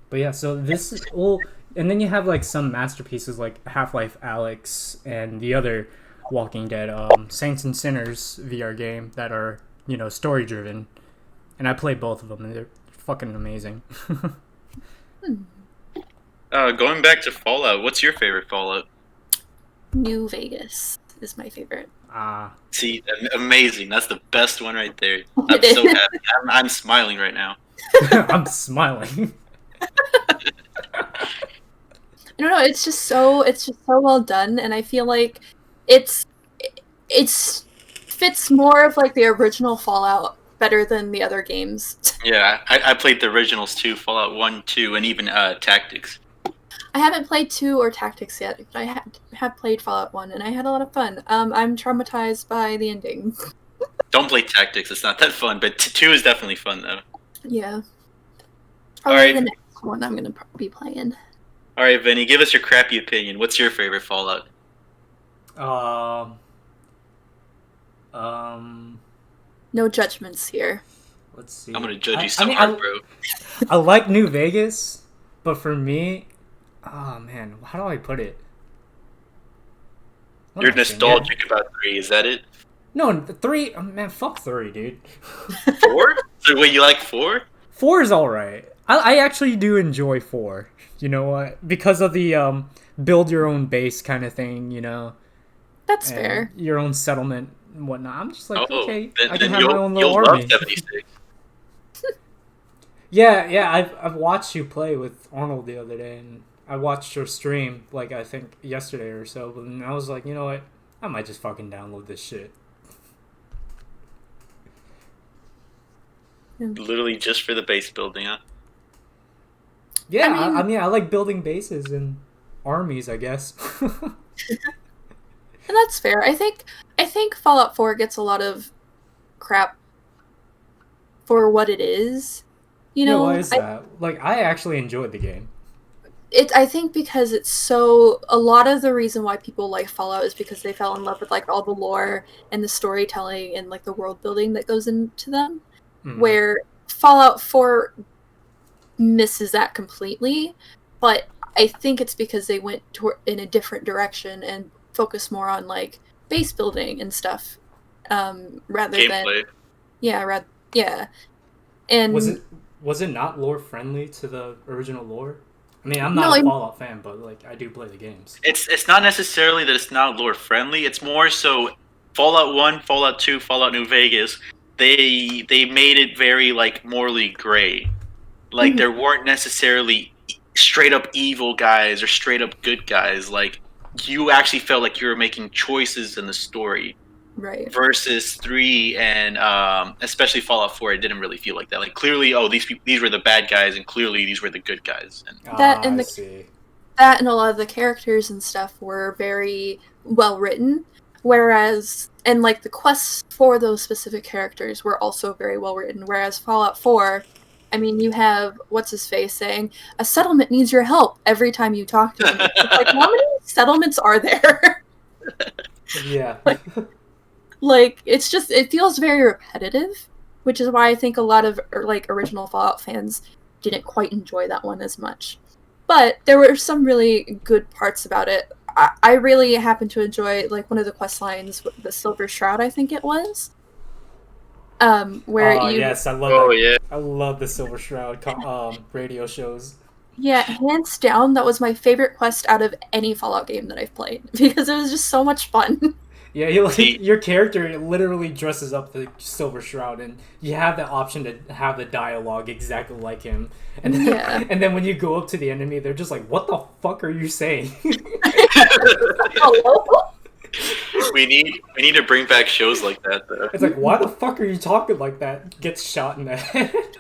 But yeah, so this is all, and then you have like some masterpieces like Half-Life Alyx and the other Walking Dead, Saints and Sinners VR game that are story driven, and I played both of them and they're fucking amazing. Going back to Fallout, what's your favorite Fallout? New Vegas is my favorite. See, amazing. That's the best one right there. I'm It so is. happy. I'm smiling right now. I'm smiling. I don't know. It's just so well done, and I feel like it's fits more of like the original Fallout better than the other games. Yeah, I played the originals too, Fallout 1, 2, and even Tactics. I haven't played 2 or Tactics yet, but I have played Fallout 1, and I had a lot of fun. I'm traumatized by the ending. Don't play Tactics, it's not that fun, but 2 is definitely fun though. Yeah. All Probably right. the next one I'm gonna be playing. Alright, Vinny, give us your crappy opinion. What's your favorite Fallout? No judgments here. Let's see. I'm gonna judge you so hard, bro. I like New Vegas, but for me, oh man, how do I put it? What You're am I saying? nostalgic about 3, is that it? No, 3. Oh, man, fuck 3, dude. 4? So wait, you like 4? 4 is all right. I actually do enjoy 4. You know what? Because of the build your own base kind of thing. That's and fair. your own settlement and whatnot. I'm just like, okay, I can then have my own little you'll army. love 76. Yeah. I've watched you play with Arnold the other day, and I watched your stream like I think yesterday or so. And I was like, you know what? I might just fucking download this shit. Literally just for the base building, huh? Yeah, I mean, I like building bases and armies, I guess. and that's fair. I think Fallout 4 gets a lot of crap for what it is. Yeah, why is that? Like, I actually enjoyed the game. I think because it's so, a lot of the reason why people like Fallout is because they fell in love with like all the lore and the storytelling and like the world building that goes into them. Mm-hmm. Where Fallout 4 misses that completely, but I think it's because they went in a different direction and focused more on like base building and stuff, rather Gameplay. than yeah. And was it not lore friendly to the original lore? I mean, I'm not a Fallout fan, but like I do play the games. It's not necessarily that it's not lore friendly. It's more so Fallout 1, Fallout 2, Fallout New Vegas. They made it very like morally gray. Like there weren't necessarily straight up evil guys or straight up good guys. Like you actually felt like you were making choices in the story. Right. Versus 3 and especially Fallout 4, it didn't really feel like that. Like clearly, these were the bad guys, and clearly these were the good guys. And that and a lot of the characters and stuff were very well written. Whereas, and like the quests for those specific characters were also very well written. Whereas Fallout 4, I mean, you have what's his face saying a settlement needs your help every time you talk to him. It's like, how many settlements are there? Yeah. Like it feels very repetitive, which is why I think a lot of like original Fallout fans didn't quite enjoy that one as much. But there were some really good parts about it. I really happened to enjoy like one of the quest lines, the Silver Shroud, I think it was. Where yes, I love that. Yeah. I love the Silver Shroud radio shows. Yeah, hands down, that was my favorite quest out of any Fallout game that I've played because it was just so much fun. Yeah, your character literally dresses up the Silver Shroud, and you have the option to have the dialogue exactly like him. And then, and then when you go up to the enemy, they're just like, "What the fuck are you saying?" We need to bring back shows like that, though. It's like, why the fuck are you talking like that? Gets shot in the head.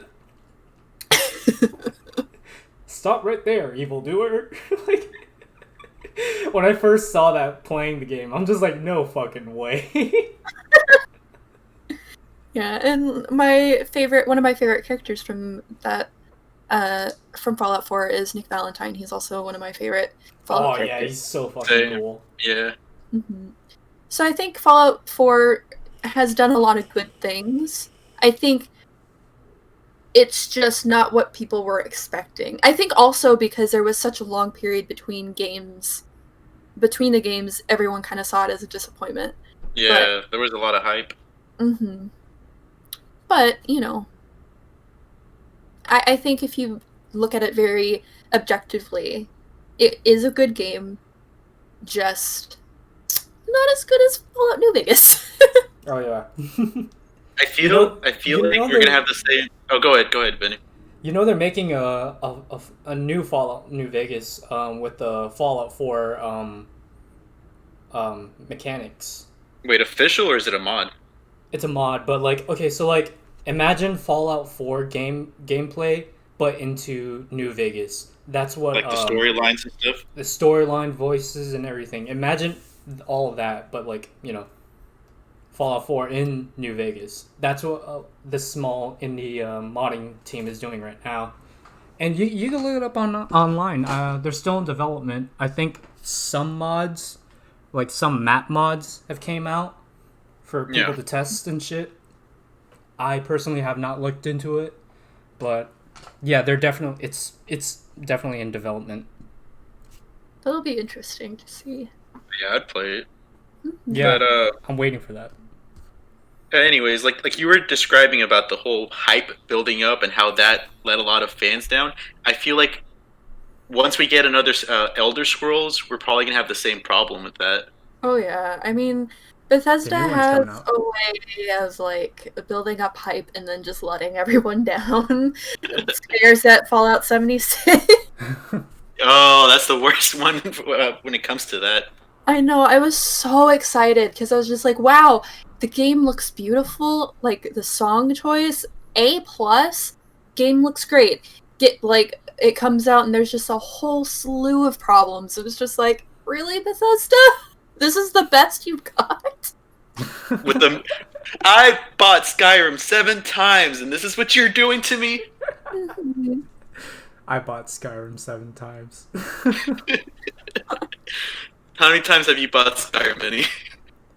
Stop right there, evildoer. Like, when I first saw that playing the game, I'm just like, no fucking way. Yeah, and one of my favorite characters from that, from Fallout 4 is Nick Valentine. He's also one of my favorite Fallout characters. Yeah, he's so fucking cool. Yeah. So I think Fallout 4 has done a lot of good things. I think it's just not what people were expecting. I think also because there was such a long period between the games, everyone kind of saw it as a disappointment. Yeah, there was a lot of hype. But, I think if you look at it very objectively, it is a good game, just not as good as Fallout New Vegas. Oh yeah. I feel like we're gonna have the same. Oh, go ahead, Vinny. They're making a new Fallout New Vegas with the Fallout 4 mechanics. Wait, official or is it a mod? It's a mod, but imagine Fallout 4 gameplay, but into New Vegas. That's what the storylines and stuff. The storyline, voices, and everything. Imagine all of that, but Fallout 4 in New Vegas. That's what this small indie modding team is doing right now. And you can look it up online. They're still in development. I think some mods, some map mods, have came out for people to test and shit. I personally have not looked into it, but yeah, they're definitely it's definitely in development. That'll be interesting to see. Yeah, I'd play it. Yeah, but, I'm waiting for that. Anyways, like you were describing about the whole hype building up and how that let a lot of fans down. I feel like once we get another Elder Scrolls, we're probably gonna have the same problem with that. Oh yeah, I mean, Bethesda has a way of building up hype and then just letting everyone down. It scares at Fallout 76. Oh, that's the worst one when it comes to that. I know, I was so excited because I was just like, wow, the game looks beautiful. The song choice, A+, game looks great. It comes out and there's just a whole slew of problems. It was just like, really, Bethesda? This is the best you got? With them, I bought Skyrim 7 times, and this is what you're doing to me? I bought Skyrim 7 times. How many times have you bought Skyrim, Vinny?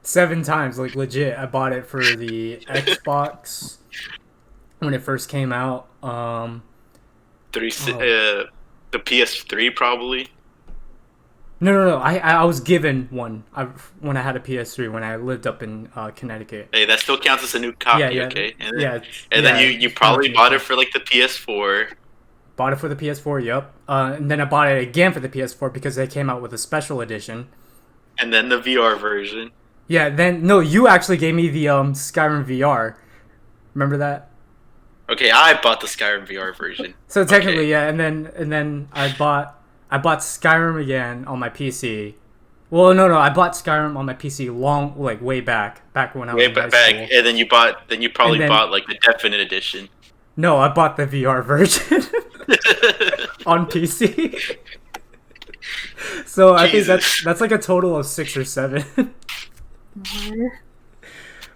7 times, legit. I bought it for the Xbox when it first came out. The PS3 probably. No. I was given one when I had a PS3 when I lived up in Connecticut. Hey, that still counts as a new copy, yeah, okay? And then, then you probably bought it for the PS4. Bought it for the PS4, yep. And then I bought it again for the PS4 because they came out with a special edition. And then the VR version. Yeah, you actually gave me the Skyrim VR. Remember that? Okay, I bought the Skyrim VR version. So technically, yeah, and then I bought Skyrim again on my PC. Well, no, I bought Skyrim on my PC way back when I was in high school. And then you probably bought the Definite Edition. No, I bought the VR version on PC. So I think that's a total of 6 or 7.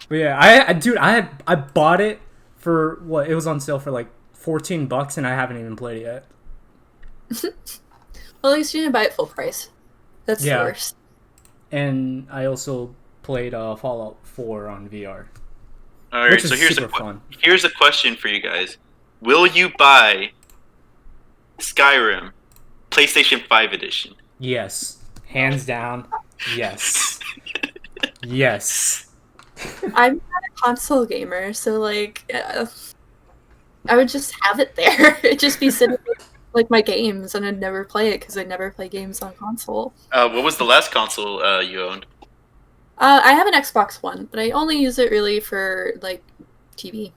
But yeah, I bought it for it was on sale for $14 and I haven't even played it yet. Well, at least you didn't buy it full price. That's the worst. And I also played Fallout 4 on VR. Alright, so here's a question for you guys. Will you buy Skyrim PlayStation 5 edition? Yes. Hands down. Yes. Yes. I'm not a console gamer, so I would just have it there. It'd just be sitting my games, and I'd never play it because I never play games on console. What was the last console you owned? I have an Xbox One, but I only use it really for TV.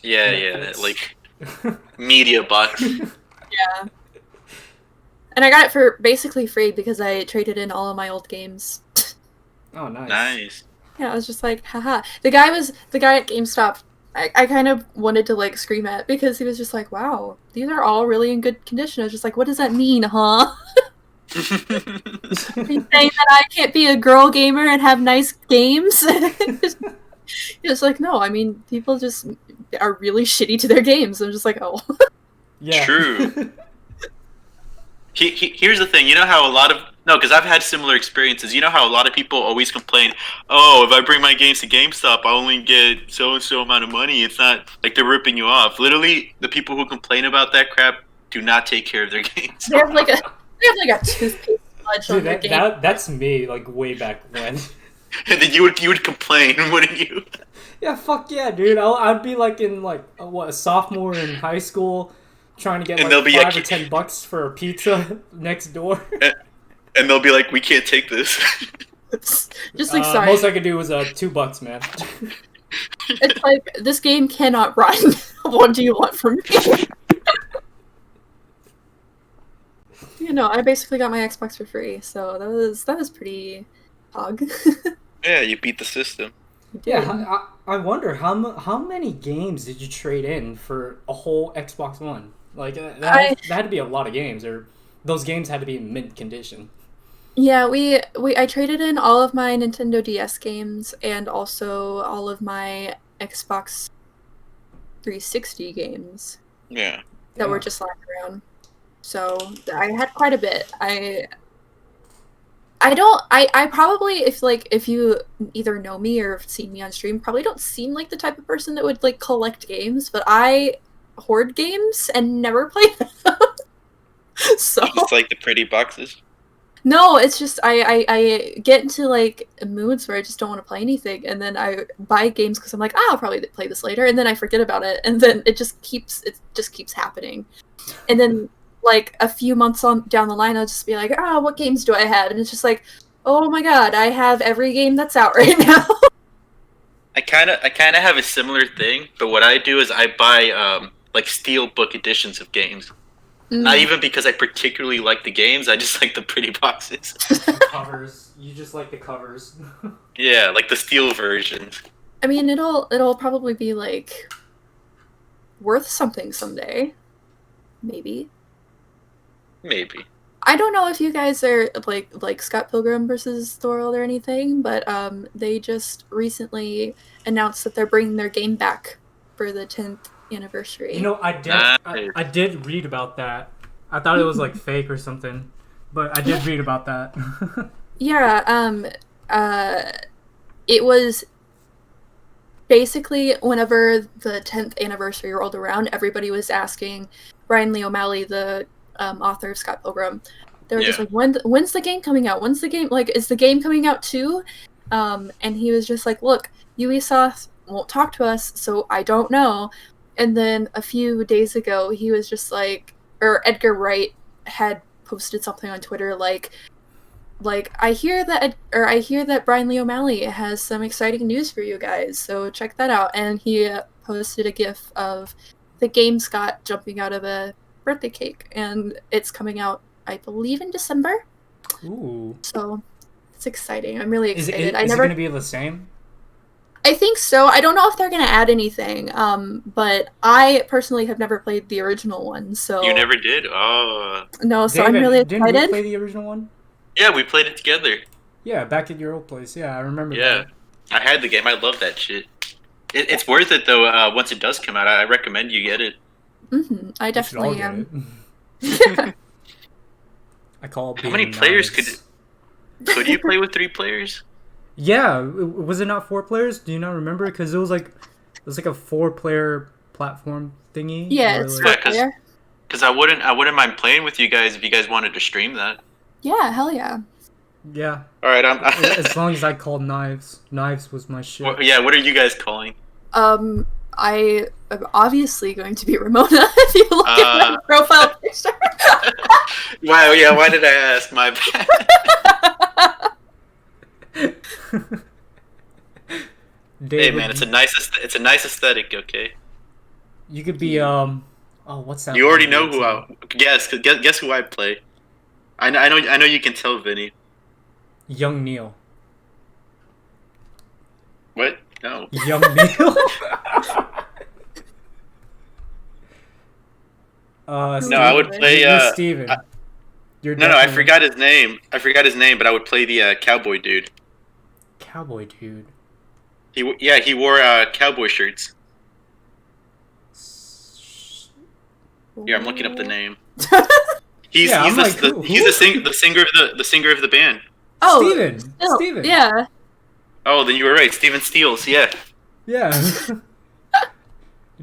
Yeah, media box. Yeah. And I got it for basically free because I traded in all of my old games. Oh, nice. Nice. Yeah, I was just like, haha. The guy at GameStop. I kind of wanted to scream at because he was just like, wow, these are all really in good condition. I was just like, what does that mean, huh? Are you saying that I can't be a girl gamer and have nice games? It's like, no, I mean, people just are really shitty to their games. I'm just like, oh. Yeah. True. Here's the thing. You know how a lot of No, because I've had similar experiences. You know how a lot of people always complain, "Oh, if I bring my games to GameStop, I only get so and so amount of money." It's not like they're ripping you off. Literally, the people who complain about that crap do not take care of their games. They have like a toothpaste smudge on Dude, their game. that's me, like, way back when. And then you would complain, wouldn't you? Yeah, fuck yeah, dude. I'd be, like, in, like, a sophomore in high school, trying to get, And like, they'll be $5 or $10 for a pizza next door. And they'll be like, "We can't take this." Just like sorry. Most I could do was $2, man. It's like this game cannot run. What do you want from me? You know, I basically got my Xbox for free, so that was pretty hog. Yeah, you beat the system. Yeah, I wonder how many games did you trade in for a whole Xbox One? Like that had to be a lot of games, or those games had to be in mint condition. Yeah, I traded in all of my Nintendo DS games and also all of my Xbox 360 games. Yeah. That were just lying around. So I had quite a bit. I probably, if you either know me or have seen me on stream, probably don't seem like the type of person that would like collect games, but I hoard games and never play them. So You just like the pretty boxes. no, it's just I get into like moods where I just don't want to play anything, and then I buy games because I'm like, I'll probably play this later, and then I forget about it, and then it just keeps happening, and then like a few months down the line, I'll just be like, what games do I have? And it's just like, oh my god, I have every game that's out right now. I kind of have a similar thing, but what I do is I buy like steel book editions of games. Not even because I particularly like the games, I just like the pretty boxes. Covers. You just like the covers. Yeah, like the steel versions. I mean, it'll probably be like worth something someday, maybe. Maybe. I don't know if you guys are like Scott Pilgrim versus the World or anything, but they just recently announced that they're bringing their game back for the 10th anniversary. You know, I did read about that. I thought it was like fake or something, but I did read about that. Yeah, it was basically whenever the 10th anniversary rolled around, everybody was asking Brian Lee O'Malley, the author of Scott Pilgrim. They were just like, when's the game coming out? When's the game, like, is the game coming out too? And he was just like, look, Ubisoft won't talk to us, so I don't know. And then a few days ago, he was just like, or Edgar Wright had posted something on Twitter like I hear that Brian Lee O'Malley has some exciting news for you guys, so check that out. And he posted a GIF of the game Scott jumping out of a birthday cake, and it's coming out, I believe, in December. Ooh. So it's exciting. I'm really excited. Is it going to be the same? I think so. I don't know if they're going to add anything, but I personally have never played the original one, so... You never did? Oh. No, so David, I'm really excited. Didn't we play the original one? Yeah, we played it together. Yeah, back at your old place. Yeah, I remember that. I had the game. I love that shit. It's worth it, though, once it does come out. I recommend you get it. Mm-hmm. I definitely am. I call it. How many players could you play with 3 players? Yeah, was it not 4 players? Do you not remember? Because it was like a 4-player platform thingy. Yeah, it's 4-player. Because I wouldn't mind playing with you guys if you guys wanted to stream that. Yeah, hell yeah. Yeah. All right, as long as I called Knives. Knives was my shit. Well, yeah, what are you guys calling? I am obviously going to be Ramona if you look at my profile picture. Wow, yeah, why did I ask? My bad. David, hey man, it's a nice aesthetic, okay? You could be what's that? You already know who guess who I play. I know you can tell, Vinny. Young Neil. What? No. Young Neil. No, I would play. Steven. No, I forgot his name. But I would play the cowboy dude. Cowboy dude. He wore cowboy shirts. Yeah, I'm looking up the name. He's Yeah, I'm the, like, he's the singer of the band. Oh, Steven. Yeah. Oh, then you were right, Steven Steele. Yeah. Yeah.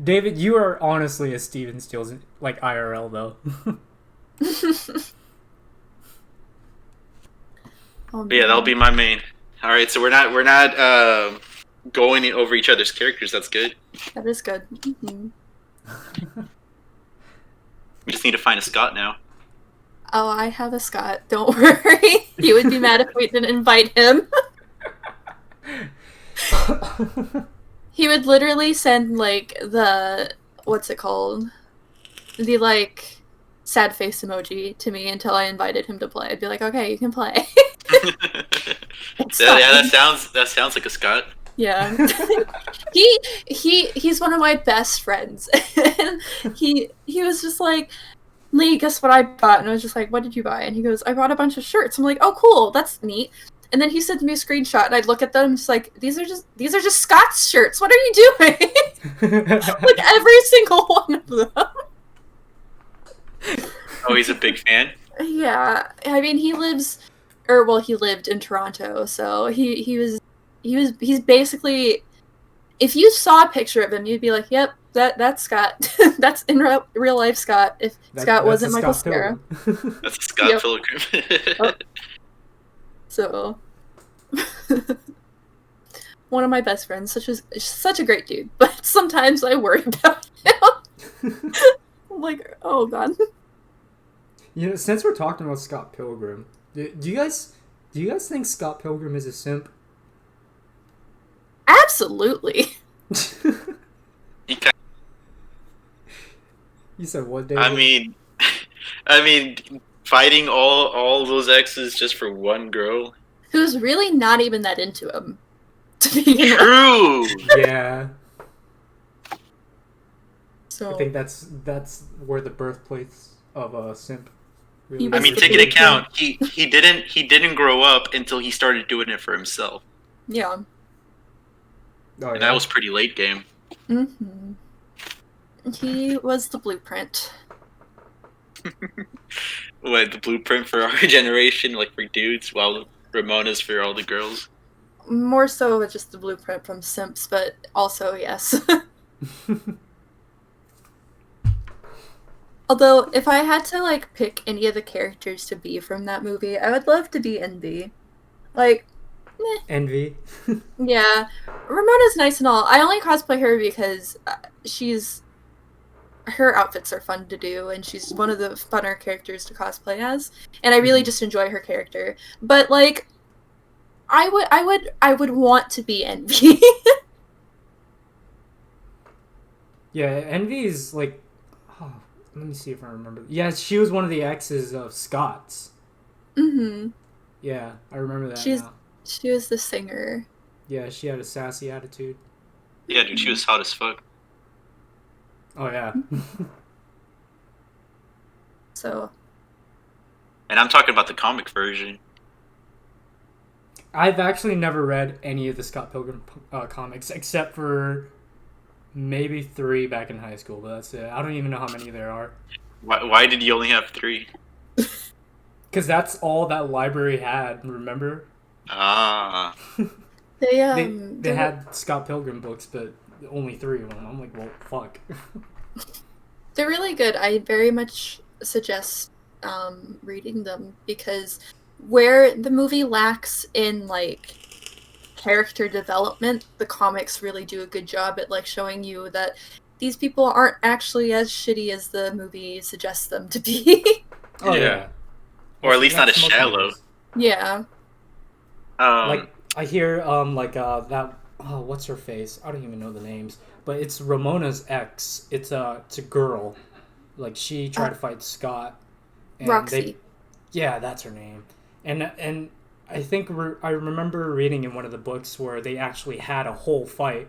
David, you are honestly a Steven Steele's like IRL though. Oh, But yeah, that'll be my main. All right, so we're not going over each other's characters. That's good. That is good. Mm-hmm. We just need to find a Scott now. Oh, I have a Scott. Don't worry. He would be mad if we didn't invite him. He would literally send like what's it called? The like sad face emoji to me until I invited him to play. I'd be like, okay, you can play. That sounds like a Scott. Yeah. He's one of my best friends. And he was just like, Lee, guess what I bought? And I was just like, what did you buy? And he goes, I bought a bunch of shirts. I'm like, oh cool, that's neat. And then he sent me a screenshot and I'd look at them and just like, these are just Scott's shirts. What are you doing? Like every single one of them. Oh, he's a big fan? Yeah. I mean he lived in Toronto, so he's basically, if you saw a picture of him, you'd be like, yep, that's Scott. That's in real life Scott. If Scott wasn't Michael Cera. That's a Scott Pilgrim. Oh. So, one of my best friends, such a great dude, but sometimes I worry about him. I'm like, oh god. You know, since we're talking about Scott Pilgrim, do you guys think Scott Pilgrim is a simp? Absolutely. You said what, David? I mean, fighting all those exes just for one girl. Who's really not even that into him. To begin True. Yeah. So I think that's where the birthplace of a simp. Really He I mean, take into account he didn't grow up until he started doing it for himself. yeah. Oh, And that was pretty late game. Mm-hmm. He was the blueprint. What, the blueprint for our generation, like for dudes, while Ramona's for all the girls? More so just the blueprint from simps, but also yes. Although, if I had to like pick any of the characters to be from that movie, I would love to be Envy. Like, Envy. yeah, Ramona's nice and all. I only cosplay her because her outfits are fun to do, and she's one of the funner characters to cosplay as. And I really just enjoy her character. But like, I would want to be Envy. Yeah, Envy is like. Oh, let me see if I remember. Yeah, she was one of the exes of Scott's. Mm-hmm. Yeah, I remember that now. She was the singer. Yeah, she had a sassy attitude. Yeah, dude, she was hot as fuck. Oh, yeah. So. And I'm talking about the comic version. I've actually never read any of the Scott Pilgrim comics, except for maybe 3 back in high school, but that's it. I don't even know how many there are. Why did you only have 3? Because that's all that library had, remember? Ah. They had Scott Pilgrim books, but only 3 of them. I'm like, well, fuck. They're really good. I very much suggest reading them, because where the movie lacks in like character development, the comics really do a good job at like showing you that these people aren't actually as shitty as the movie suggests them to be. Oh yeah. Or at least not as shallow. Yeah. Like I hear that what's her face? I don't even know the names, but it's Ramona's ex. It's a girl. Like she tried to fight Scott. And Roxy. Yeah, that's her name. And I think I remember reading in one of the books where they actually had a whole fight,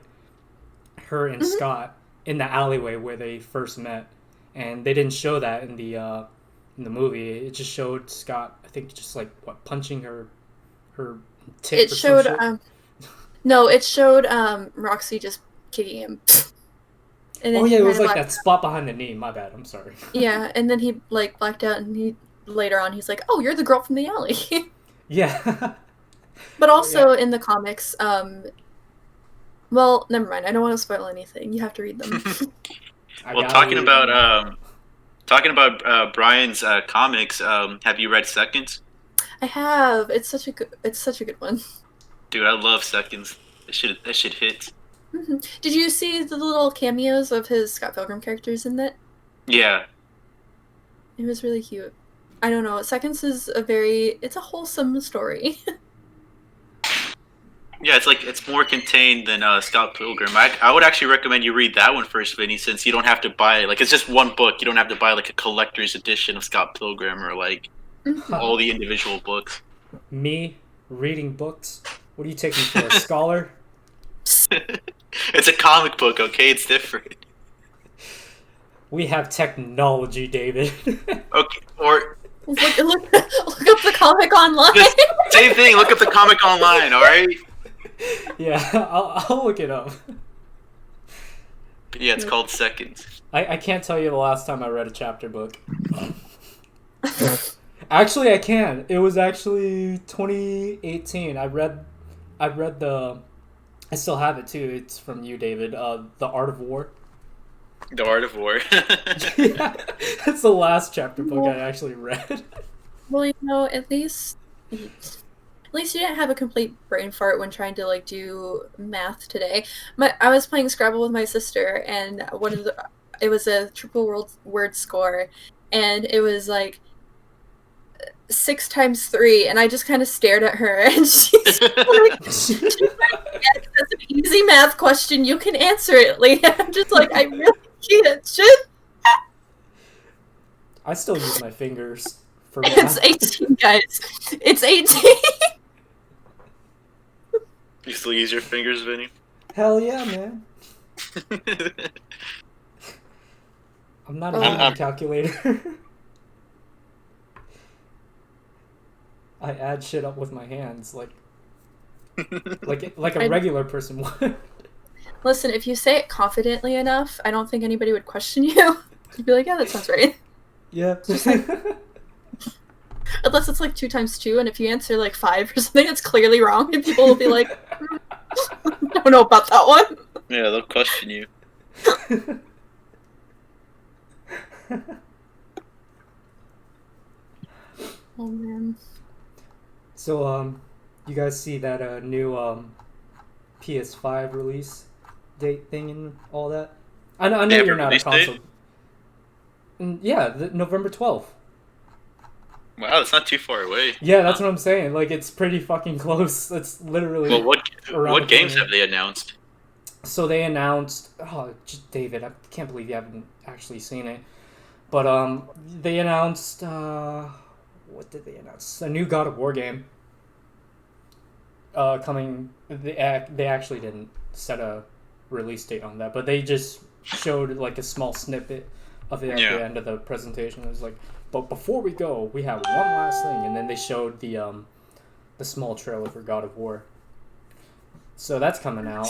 her and Scott, in the alleyway where they first met, and they didn't show that in the movie. It just showed Scott, I think, just like punching her tip. It showed no, it showed Roxy just kicking him. And then it was like that spot behind the knee. My bad. I'm sorry. Yeah, and then he like blacked out, and later on he's like, "Oh, you're the girl from the alley." Yeah. But also in the comics, well, never mind. I don't want to spoil anything. You have to read them. Well, talking about Brian's comics, have you read Seconds? I have. It's such a good one. Dude, I love Seconds. That shit hits. Mm-hmm. Did you see the little cameos of his Scott Pilgrim characters in that? Yeah. It was really cute. I don't know. Seconds is it's a wholesome story. Yeah, it's more contained than Scott Pilgrim. I would actually recommend you read that one first, Vinny, since you don't have to buy it's just one book. You don't have to buy like a collector's edition of Scott Pilgrim or like all the individual books. Me reading books? What do you take me for, a scholar? It's a comic book, okay? It's different. We have technology, David. Okay, or look up the comic online. Same thing. Look up the comic online. All right. Yeah, I'll look it up. But yeah, it's called Seconds. I can't tell you the last time I read a chapter book. Actually, I can. It was actually 2018. I read the. I still have it too. It's from you, David. The Art of War. The Art of War. Yeah, that's the last chapter book I actually read. Well, at least you didn't have a complete brain fart when trying to like do math today. I was playing Scrabble with my sister, and it was a triple word score, and it was like 6 times 3, and I just kind of stared at her, and she's like, "Yeah, that's an easy math question. You can answer it, Lee." I'm just like, I really can't. Shit. I still use my fingers for math. It's 18, guys. It's 18. You still use your fingers, Vinny? Hell yeah, man. I'm not even a calculator. I add shit up with my hands like a regular person would. Listen, if you say it confidently enough, I don't think anybody would question you. You'd be like, yeah, that sounds right. Yeah. Unless it's like 2 times 2, and if you answer like 5 or something, it's clearly wrong, and people will be like, I don't know about that one. Yeah, they'll question you. Oh man. So you guys see that new PS5 release date thing and all that? I know you're not a console. Yeah, November 12th. Wow, that's not too far away. Yeah, that's what I'm saying. Like, it's pretty fucking close. It's literally. Well, what games have they announced? So they announced. Oh, David, I can't believe you haven't actually seen it. But they announced. What did they announce? A new God of War game. Coming. They actually didn't set a release date on that, but they just showed like a small snippet of it at the end of the presentation. It was like, but before we go, we have one last thing, and then they showed the small trailer for God of War. So that's coming out.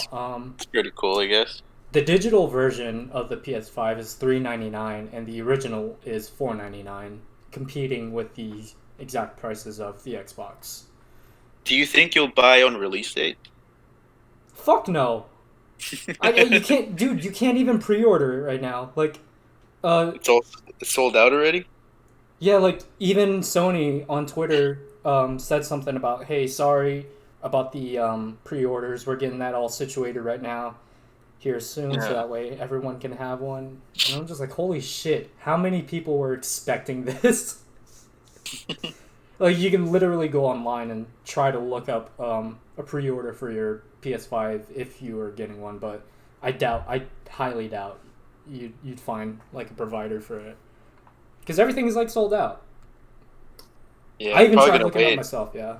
It's pretty cool, I guess. The digital version of the PS5 is $399, and the original is $499, competing with the exact prices of the Xbox. Do you think you'll buy on release date? Fuck no. You can't, dude. You can't even pre-order it right now. Like, it's sold out already. Yeah, like even Sony on Twitter said something about, hey, sorry about the pre-orders. We're getting that all situated right now, here soon, so that way everyone can have one. And I'm just like, holy shit! How many people were expecting this? Like, you can literally go online and try to look up a pre-order for your PS5 if you were getting one, but I highly doubt you'd find like a provider for it, because everything is like sold out. Yeah, I even tried looking it up myself. Yeah,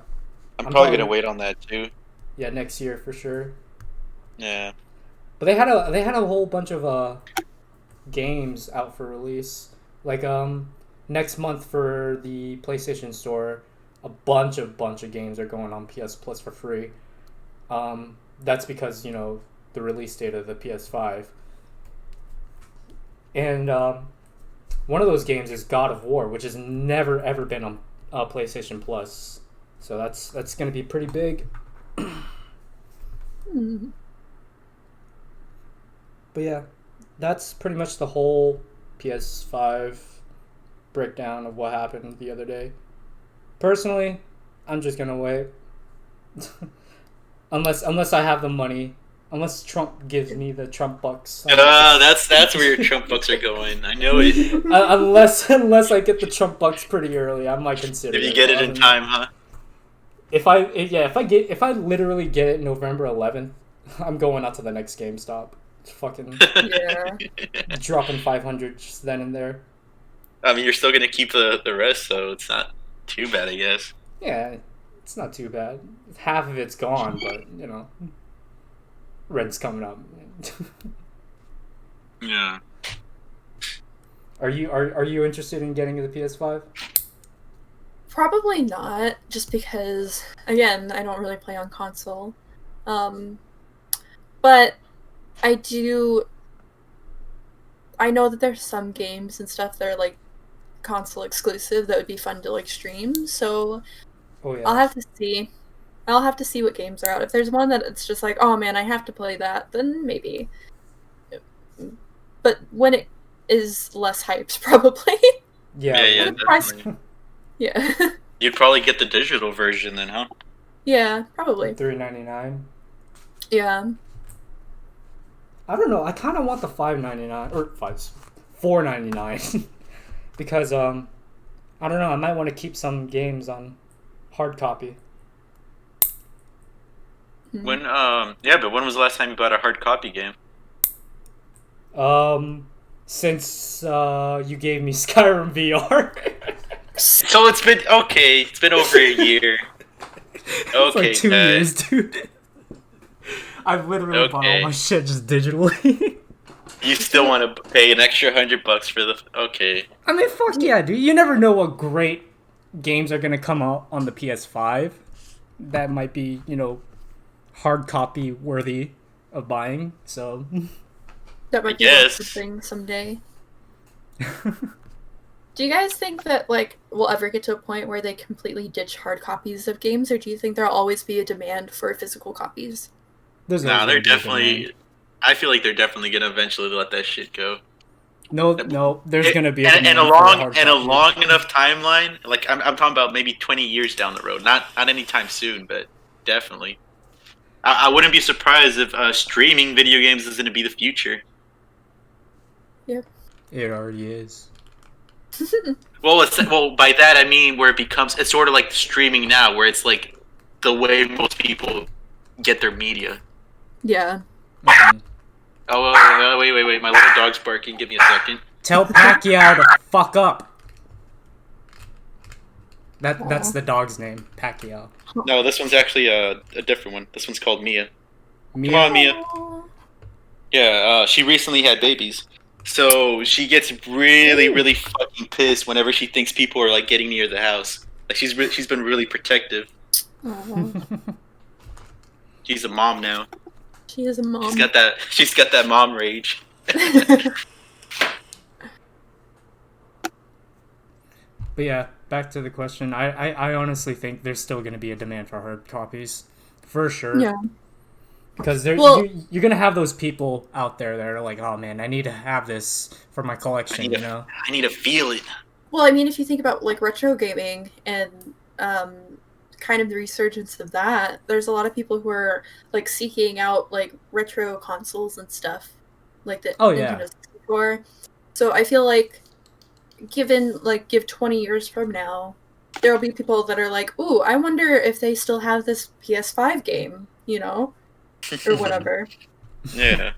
I'm probably gonna wait on that too. Yeah, next year for sure. Yeah, but they had a whole bunch of games out for release. Like next month for the PlayStation Store, a bunch of games are going on PS Plus for free. That's because the release date of the PS5. And One of those games is God of War, which has never ever been on PlayStation Plus. So that's going to be pretty big. But yeah, that's pretty much the whole PS5 breakdown of what happened the other day. Personally, I'm just gonna wait. unless I have the money. Unless Trump gives me the Trump bucks. That's where your Trump bucks are going. I know it. unless I get the Trump bucks pretty early, I might consider If you it. get it in time, huh? If I literally get it November 11th, I'm going out to the next GameStop. Fucking dropping 500 just then and there. I mean, you're still gonna keep the rest, so it's not too bad, I guess. Yeah, it's not too bad. Half of it's gone, but you know, rent's coming up. Yeah. Mm-hmm. Are you interested in getting the PS5? Probably not, just because, again, I don't really play on console. But I know that there's some games and stuff that are like console exclusive that would be fun to like stream, so Oh yeah. I'll have to see. I'll have to see what games are out. If there's one that it's just like, oh man, I have to play that, then maybe. But when it is less hyped, probably. Yeah, definitely. Yeah. You'd probably get the digital version then, huh? Yeah, probably. $3.99. Yeah. I don't know. I kind of want the $5.99 or $4.99 because I don't know. I might want to keep some games on hard copy. When but when was the last time you bought a hard copy game? Since you gave me Skyrim VR. So it's been over a year. It's like 2 years, dude. I've literally bought all my shit just digitally. You still want to pay an extra $100 for the? Okay. I mean, fuck yeah, dude. You never know what great games are gonna come out on the PS5 that might be, you know, hard copy worthy of buying. So that might be the thing someday. Do you guys think that like we'll ever get to a point where they completely ditch hard copies of games, or do you think there'll always be a demand for physical copies? They're definitely. I feel like they're definitely gonna eventually let that shit go. No, there's gonna be a long enough timeline. Like I'm talking about maybe 20 years down the road. Not anytime soon, but definitely. I wouldn't be surprised if streaming video games is gonna be the future. Yep. It already is. Well, by that I mean where it's sort of like streaming now, where it's like the way most people get their media. Yeah. Mm-hmm. Oh, wait! My little dog's barking. Give me a second. Tell Pacquiao to fuck up. That's the dog's name, Pacquiao. No, this one's actually a different one. This one's called Mia. Mia? Come on, Mia. Yeah, she recently had babies. So she gets really, really fucking pissed whenever she thinks people are like getting near the house. Like she's been really protective. She's a mom now. She is a mom. She's got that mom rage. But yeah, back to the question. I honestly think there's still going to be a demand for hard copies, for sure. Yeah. Because you're going to have those people out there that are like, oh man, I need to have this for my collection, you know? I need to feel it. Well, I mean, if you think about like retro gaming and kind of the resurgence of that, there's a lot of people who are like seeking out like retro consoles and stuff, like the Nintendo 64. So I feel like give 20 years from now, there will be people that are like, ooh, I wonder if they still have this PS5 game, you know? Or whatever. Yeah.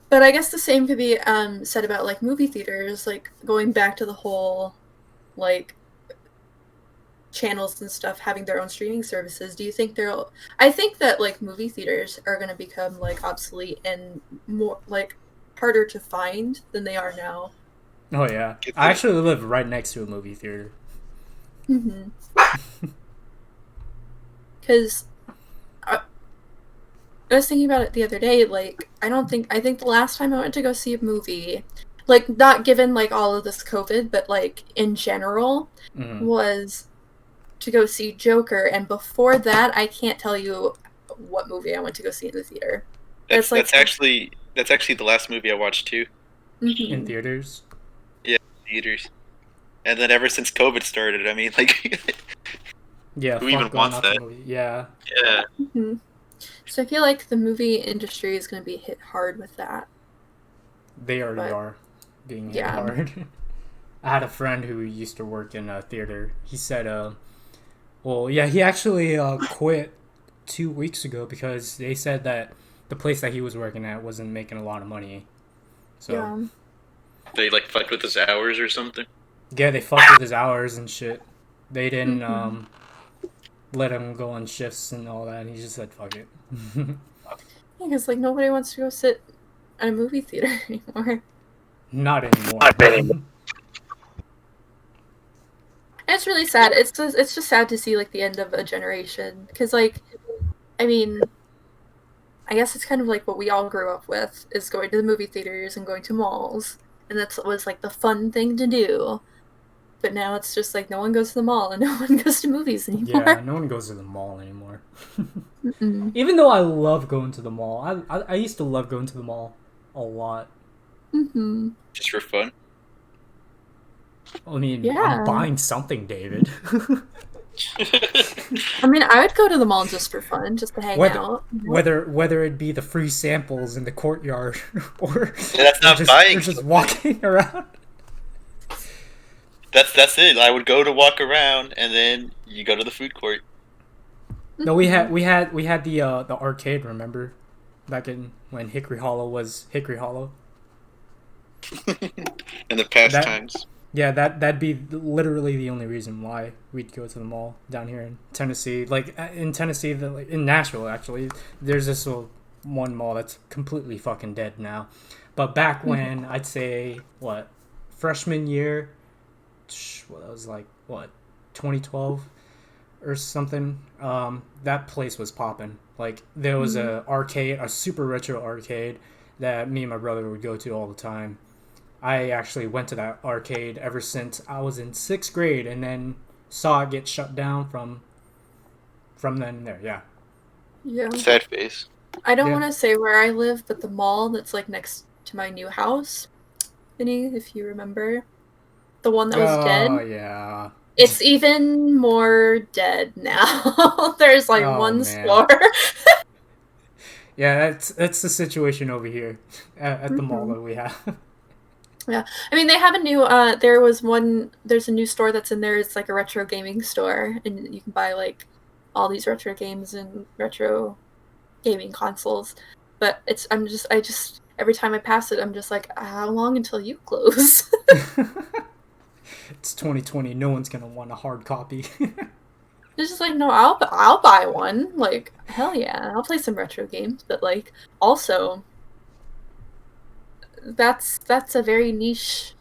But I guess the same could be said about like movie theaters, like going back to the whole like channels and stuff having their own streaming services. Do you think I think that like movie theaters are going to become like obsolete and more like harder to find than they are now. Oh yeah, I actually live right next to a movie theater. Mm-hmm. Because I was thinking about it the other day. Like, I think the last time I went to go see a movie, like not given like all of this COVID, but like in general, was to go see Joker. And before that, I can't tell you what movie I went to go see in the theater. That's actually the last movie I watched too. In theaters. Yeah, theaters. And then ever since COVID started, I mean, like, yeah, who even wants that? Yeah. Yeah. So I feel like the movie industry is going to be hit hard with that. They already are being hit hard. I had a friend who used to work in a theater. He said, he actually quit 2 weeks ago because they said that the place that he was working at wasn't making a lot of money. So they like fucked with his hours or something. Yeah, they fucked with his hours and shit. They didn't let him go on shifts and all that. And he just said, "Fuck it." Because like nobody wants to go sit at a movie theater anymore. Not anymore. It's really sad. It's just sad to see like the end of a generation. Because like, I mean, I guess it's kind of like what we all grew up with is going to the movie theaters and going to malls, and that was like the fun thing to do. But now it's just like no one goes to the mall and no one goes to movies anymore. Yeah, no one goes to the mall anymore. Even though I love going to the mall, I used to love going to the mall a lot. Just for fun. I mean, I'm buying something, David. I mean, I would go to the mall just for fun, just to hang out. Whether it be the free samples in the courtyard or that's not buying. Or just walking around. That's it. I would go to walk around, and then you go to the food court. No, we had the arcade. Remember, back in when Hickory Hollow was Hickory Hollow. In the past times. Yeah, that'd be literally the only reason why we'd go to the mall down here in Tennessee. Like in Tennessee, in Nashville actually, there's this one mall that's completely fucking dead now. But back when I'd say freshman year. Well, that was like 2012 or something. That place was popping. Like there was a arcade, a super retro arcade that me and my brother would go to all the time. I actually went to that arcade ever since I was in 6th grade, and then saw it get shut down from then and there. Yeah. Sad face. I don't want to say where I live, but the mall that's like next to my new house, Vinny, if you remember. The one that was dead. Oh, yeah. It's even more dead now. There's like one store. Yeah, that's the situation over here at the mall that we have. Yeah. I mean, they have a new, there's a new store that's in there. It's like a retro gaming store, and you can buy like all these retro games and retro gaming consoles. But I just, every time I pass it, I'm just like, how long until you close? It's 2020. No one's gonna want a hard copy. It's just like, no, I'll buy one. Like, hell yeah, I'll play some retro games. But like, also, that's a very niche.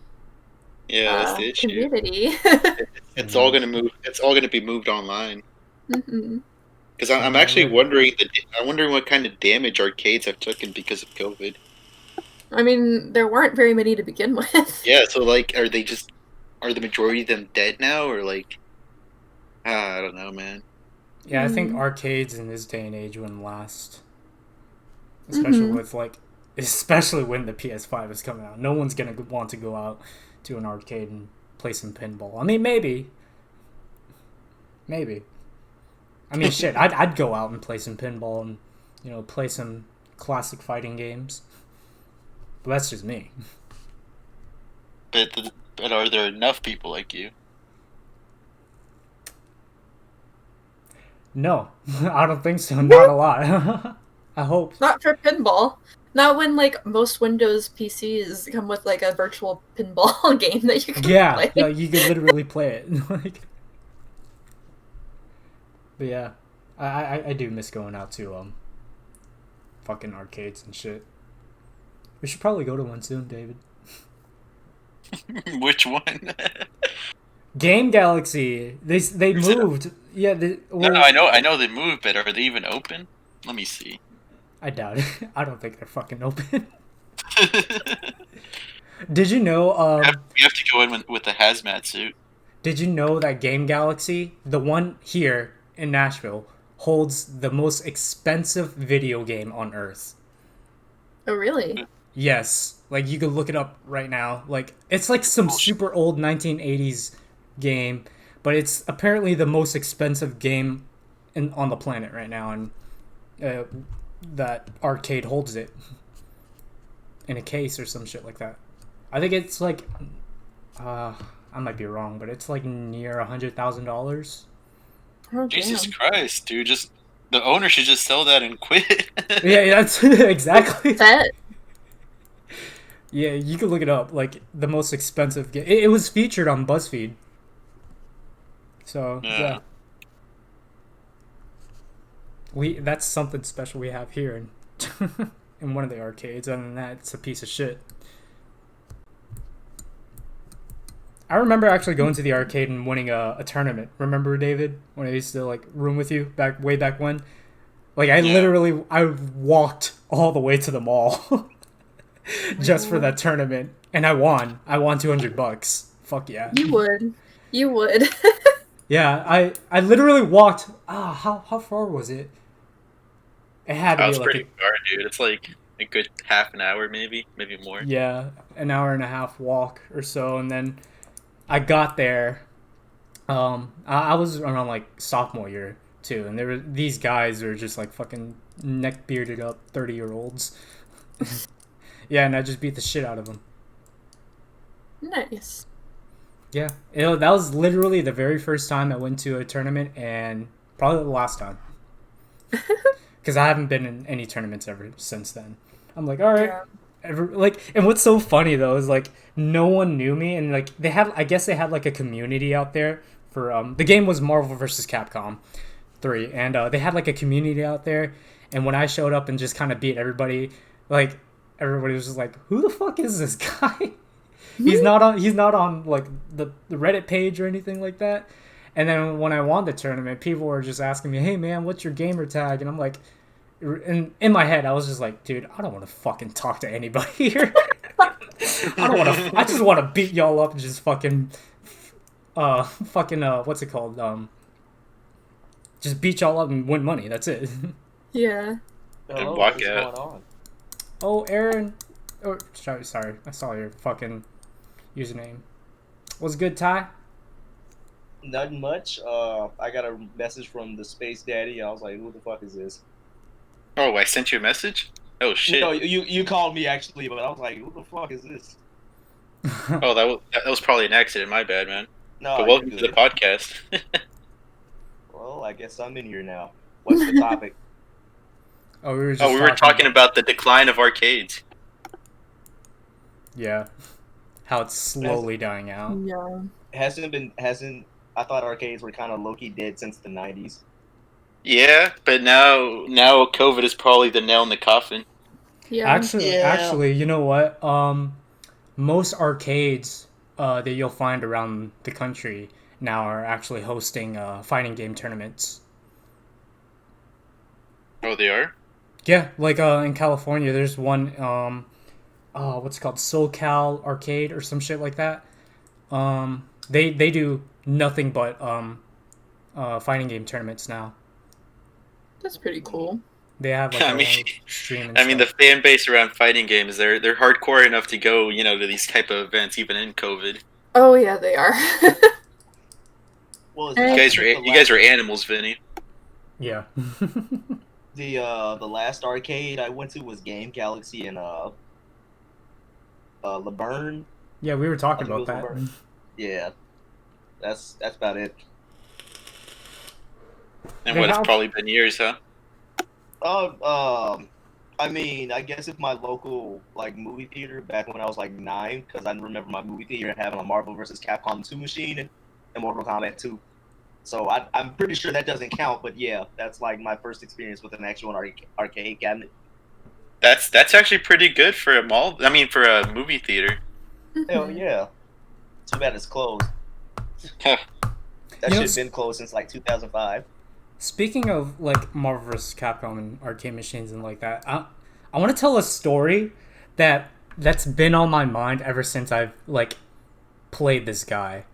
Yeah, that's the issue. Community. It's all gonna move. It's all gonna be moved online. Because I'm actually wondering. I'm wondering what kind of damage arcades have taken because of COVID. I mean, there weren't very many to begin with. Yeah, so like, are the majority of them dead now, or like, I don't know, man. Yeah, I think arcades in this day and age wouldn't last, especially especially when the PS5 is coming out. No one's gonna want to go out to an arcade and play some pinball. I mean, maybe. I mean, shit, I'd go out and play some pinball and play some classic fighting games. But that's just me. But are there enough people like you? No, I don't think so. Not a lot. I hope. Not for pinball. Not when like most Windows PCs come with like a virtual pinball game that you can play. Yeah, you can literally play it. But yeah, I do miss going out to fucking arcades and shit. We should probably go to one soon, David. Which one? Game Galaxy. They moved. Yeah. No, I know they moved, but are they even open? Let me see. I doubt it. I don't think they're fucking open. Did you know? We have to go in with the hazmat suit. Did you know that Game Galaxy, the one here in Nashville, holds the most expensive video game on Earth? Oh, really? Yes, like you could look it up right now. Like it's like some super old 1980s game, but it's apparently the most expensive game on the planet right now, and uh, that arcade holds it in a case or some shit like that. I think it's like, I might be wrong, but it's like near $100,000. Oh, Jesus damn. Christ, dude! Just the owner should just sell that and quit. Yeah, that's exactly. That Yeah, you can look it up. Like the most expensive game. It was featured on BuzzFeed. So Yeah. yeah, that's something special we have here in in one of the arcades. Other than that, it's a piece of shit. I remember actually going to the arcade and winning a tournament. Remember, David, when I used to like room with you way back when? Like I walked all the way to the mall just for that tournament, and I won. I won $200. Fuck yeah. you would. You would. Yeah, I literally walked. How far was it? It had to That be was like pretty far, dude. It's like a good half an hour, maybe more. yeah, an hour and a half walk or so, and then I got there. I was around like sophomore year too, and there were these guys who were just like fucking neck bearded up 30-year-olds. Yeah, and I just beat the shit out of them. Nice. Yeah, that was literally the very first time I went to a tournament, and probably the last time. Because I haven't been in any tournaments ever since then. I'm like, all right, Yeah. like, and what's so funny though is like no one knew me, and like I guess they had like a community out there for the game was Marvel vs. Capcom 3, and they had like a community out there, and when I showed up and just kind of beat everybody, like everybody was just like, who the fuck is this guy? He's not on like the Reddit page or anything like that. And then when I won the tournament, people were just asking me, "Hey man, what's your gamer tag?" And I'm like, in my head, I was just like, "Dude, I don't want to fucking talk to anybody here. I don't want to. I just want to beat y'all up and just fucking, what's it called? Just beat y'all up and win money. That's it." Yeah. And Hello, walk what's out. going on? Oh, Aaron. Oh, sorry. I saw your fucking username. Was good, Ty? Nothing much. I got a message from the Space Daddy. I was like, "Who the fuck is this?" Oh, I sent you a message. Oh shit. No, you called me actually, but I was like, "Who the fuck is this?" Oh, that was probably an accident. My bad, man. No, But you're welcome to the good. podcast. Well, I guess I'm in here now. What's the topic? Oh, we were just Oh, we were talking about the decline of arcades. yeah, how it's slowly dying out. Yeah. hasn't. I thought arcades were kind of low key dead since the '90s. Yeah, but now COVID is probably the nail in the coffin. Yeah. Actually, you know what? Most arcades that you'll find around the country now are actually hosting fighting game tournaments. Oh, they are? Yeah, like in California, there's one. What's it called? SoCal Arcade or some shit like that. They do nothing but fighting game tournaments now. That's pretty cool. They have like I their mean, own stream and I mean, the stuff. fan base around fighting games, they're hardcore enough to go, to these type of events, even in COVID. Oh yeah, they are. Well, You You guys are animals, Vinny. Yeah. the last arcade I went to was Game Galaxy in Laverne. Yeah, we were talking I think about it was that. Laverne. Yeah, that's about it. And They what, it's have- probably been years, huh? I mean, I guess if my local like movie theater back when I was like 9, because I remember my movie theater having a Marvel vs. Capcom 2 machine and Mortal Kombat 2. So I'm pretty sure that doesn't count, but yeah, that's like my first experience with an actual arcade cabinet. That's actually pretty good for a mall. I mean, for a movie theater. Hell yeah. Too bad it's closed. That You know, shit's been closed since like 2005. Speaking of like Marvel vs. Capcom and arcade machines and like that, I want to tell a story that that's been on my mind ever since I've like played this guy,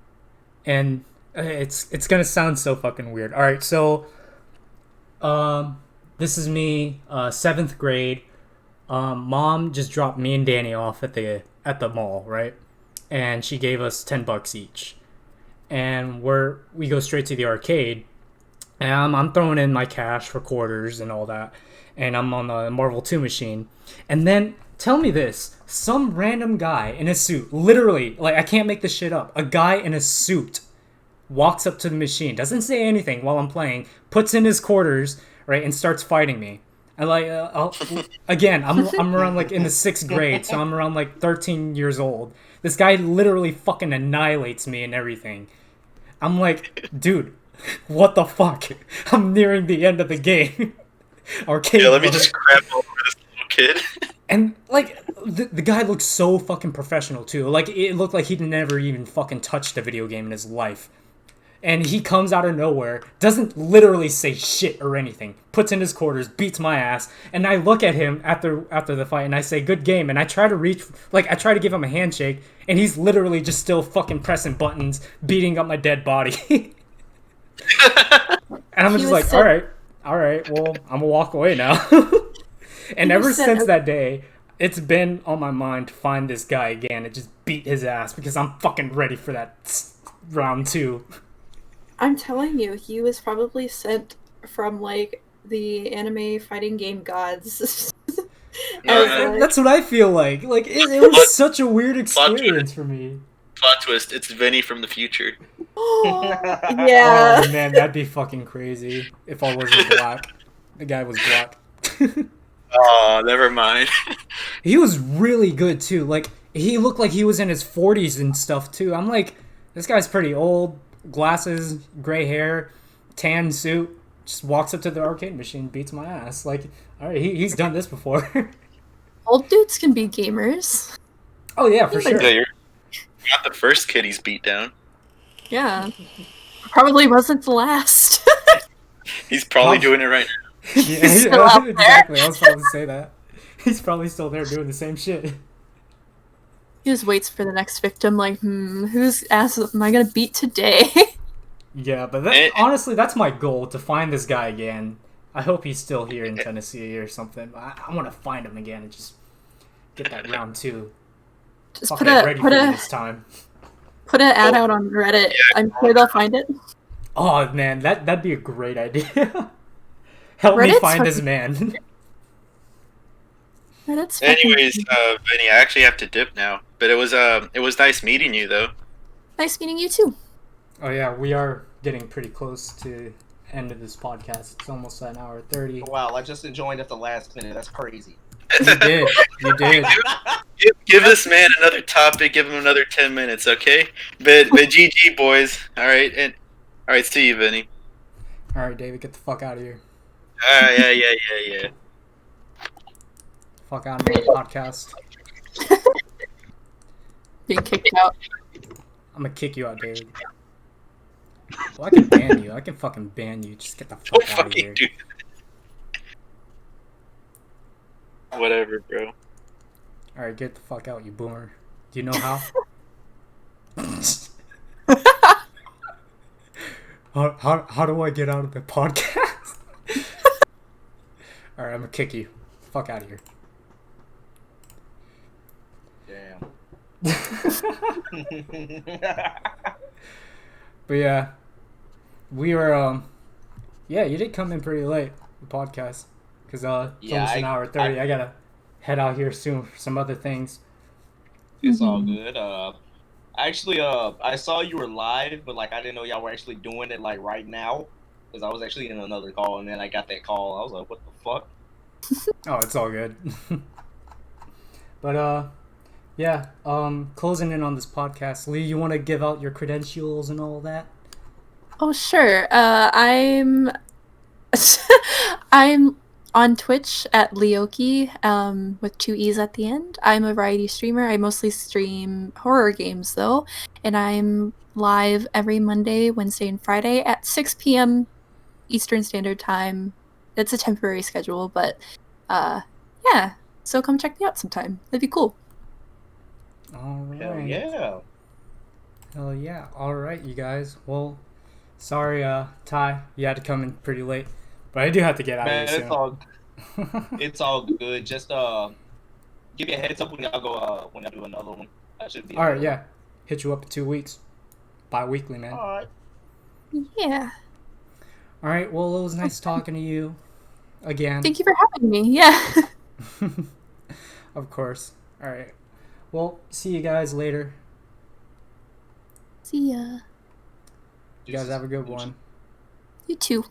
and it's gonna sound so fucking weird. All right, so this is me, seventh grade. Mom just dropped me and Danny off at the mall, right? And she gave us $10 each, and we go straight to the arcade, and I'm throwing in my cash for quarters and all that, and I'm on the Marvel 2 machine, and then tell me this: some random guy in a suit, literally, like I can't make this shit up, a guy in a suit walks up to the machine, doesn't say anything while I'm playing, puts in his quarters, right, and starts fighting me. And like, I'm around like in the 6th grade, so I'm around like 13 years old. This guy literally fucking annihilates me and everything. I'm like, dude, what the fuck? I'm nearing the end of the game. Arcade. Yeah, let me just crap over this little kid. And like, the guy looked so fucking professional too. Like, it looked like he'd never even fucking touched a video game in his life. And he comes out of nowhere, doesn't literally say shit or anything, puts in his quarters, beats my ass, and I look at him after the fight and I say, good game, and I try to give him a handshake, and he's literally just still fucking pressing buttons, beating up my dead body. And I'm just like, alright, well, I'm gonna walk away now. And ever since that day, it's been on my mind to find this guy again and just beat his ass, because I'm fucking ready for that round 2. I'm telling you, he was probably sent from like the anime fighting game gods. That's what I feel like. Like it was such a weird experience for me. Plot twist: it's Vinny from the future. Yeah. Oh man, that'd be fucking crazy if I wasn't black. The guy was black. Oh, never mind. He was really good too. Like he looked like he was in his 40s and stuff too. I'm like, this guy's pretty old. Glasses, gray hair, tan suit, just walks up to the arcade machine, beats my ass. Like, alright, he's done this before. Old dudes can be gamers. Oh yeah, for sure. Yeah, you're not the first kid he's beat down. Yeah. Probably wasn't the last. He's probably doing it right now. Yeah, still out there. Exactly. I was about to say that. He's probably still there doing the same shit. He just waits for the next victim, like, whose ass am I gonna beat today? Yeah, but honestly, that's my goal, to find this guy again. I hope he's still here in Tennessee or something. I want to find him again and just get that round 2. Just put this time. Put an ad out on Reddit. I'm sure they'll find it. Oh man, that'd be a great idea. Help me find this man. Reddit's Anyways, Vinny, I actually have to dip now. But it was nice meeting you, though. Nice meeting you too. Oh yeah, we are getting pretty close to end of this podcast. It's almost an hour 30. Wow, I just joined at the last minute. That's crazy. You did. Give this man another topic. Give him another 10 minutes, okay? But GG, boys. All right, see you, Vinny. All right, David, get the fuck out of here. Yeah. Fuck out of my podcast. Being kicked out. I'm gonna kick you out, David. Well, I can ban you. I can fucking ban you. Just get the fuck out of here. Do whatever, bro. Alright, get the fuck out, you boomer. Do you know how? How do I get out of the podcast? Alright, I'm gonna kick you. Fuck out of here. Damn. But yeah, we were yeah, you did come in pretty late, the podcast, because it's almost an hour 30. I gotta head out here soon for some other things. It's all good. Actually, I saw you were live, but like I didn't know y'all were actually doing it like right now, because I was actually in another call, and then I got that call. I was like, what the fuck? Oh, it's all good. But yeah, closing in on this podcast, Lee, you want to give out your credentials and all that? Oh sure. I'm I'm on Twitch at Leeokiee, with 2 E's at the end. I'm a variety streamer. I mostly stream horror games though, and I'm live every Monday, Wednesday, and Friday at 6 p.m. Eastern Standard Time. It's a temporary schedule, but yeah. So come check me out sometime. That'd be cool. All right. Hell yeah. Hell yeah. All right, you guys. Well, sorry, Ty, you had to come in pretty late, but I do have to get out of Man, here it's soon. all it's all good. Just give me a heads up when y'all go when I do another one. I should be All right, available. yeah. Hit you up in 2 weeks. Bi-weekly, man. All right. Yeah. All right. Well, it was nice talking to you again. Thank you for having me. Yeah. Of course. All right. Well, see you guys later. See ya. You guys have a good one. You too.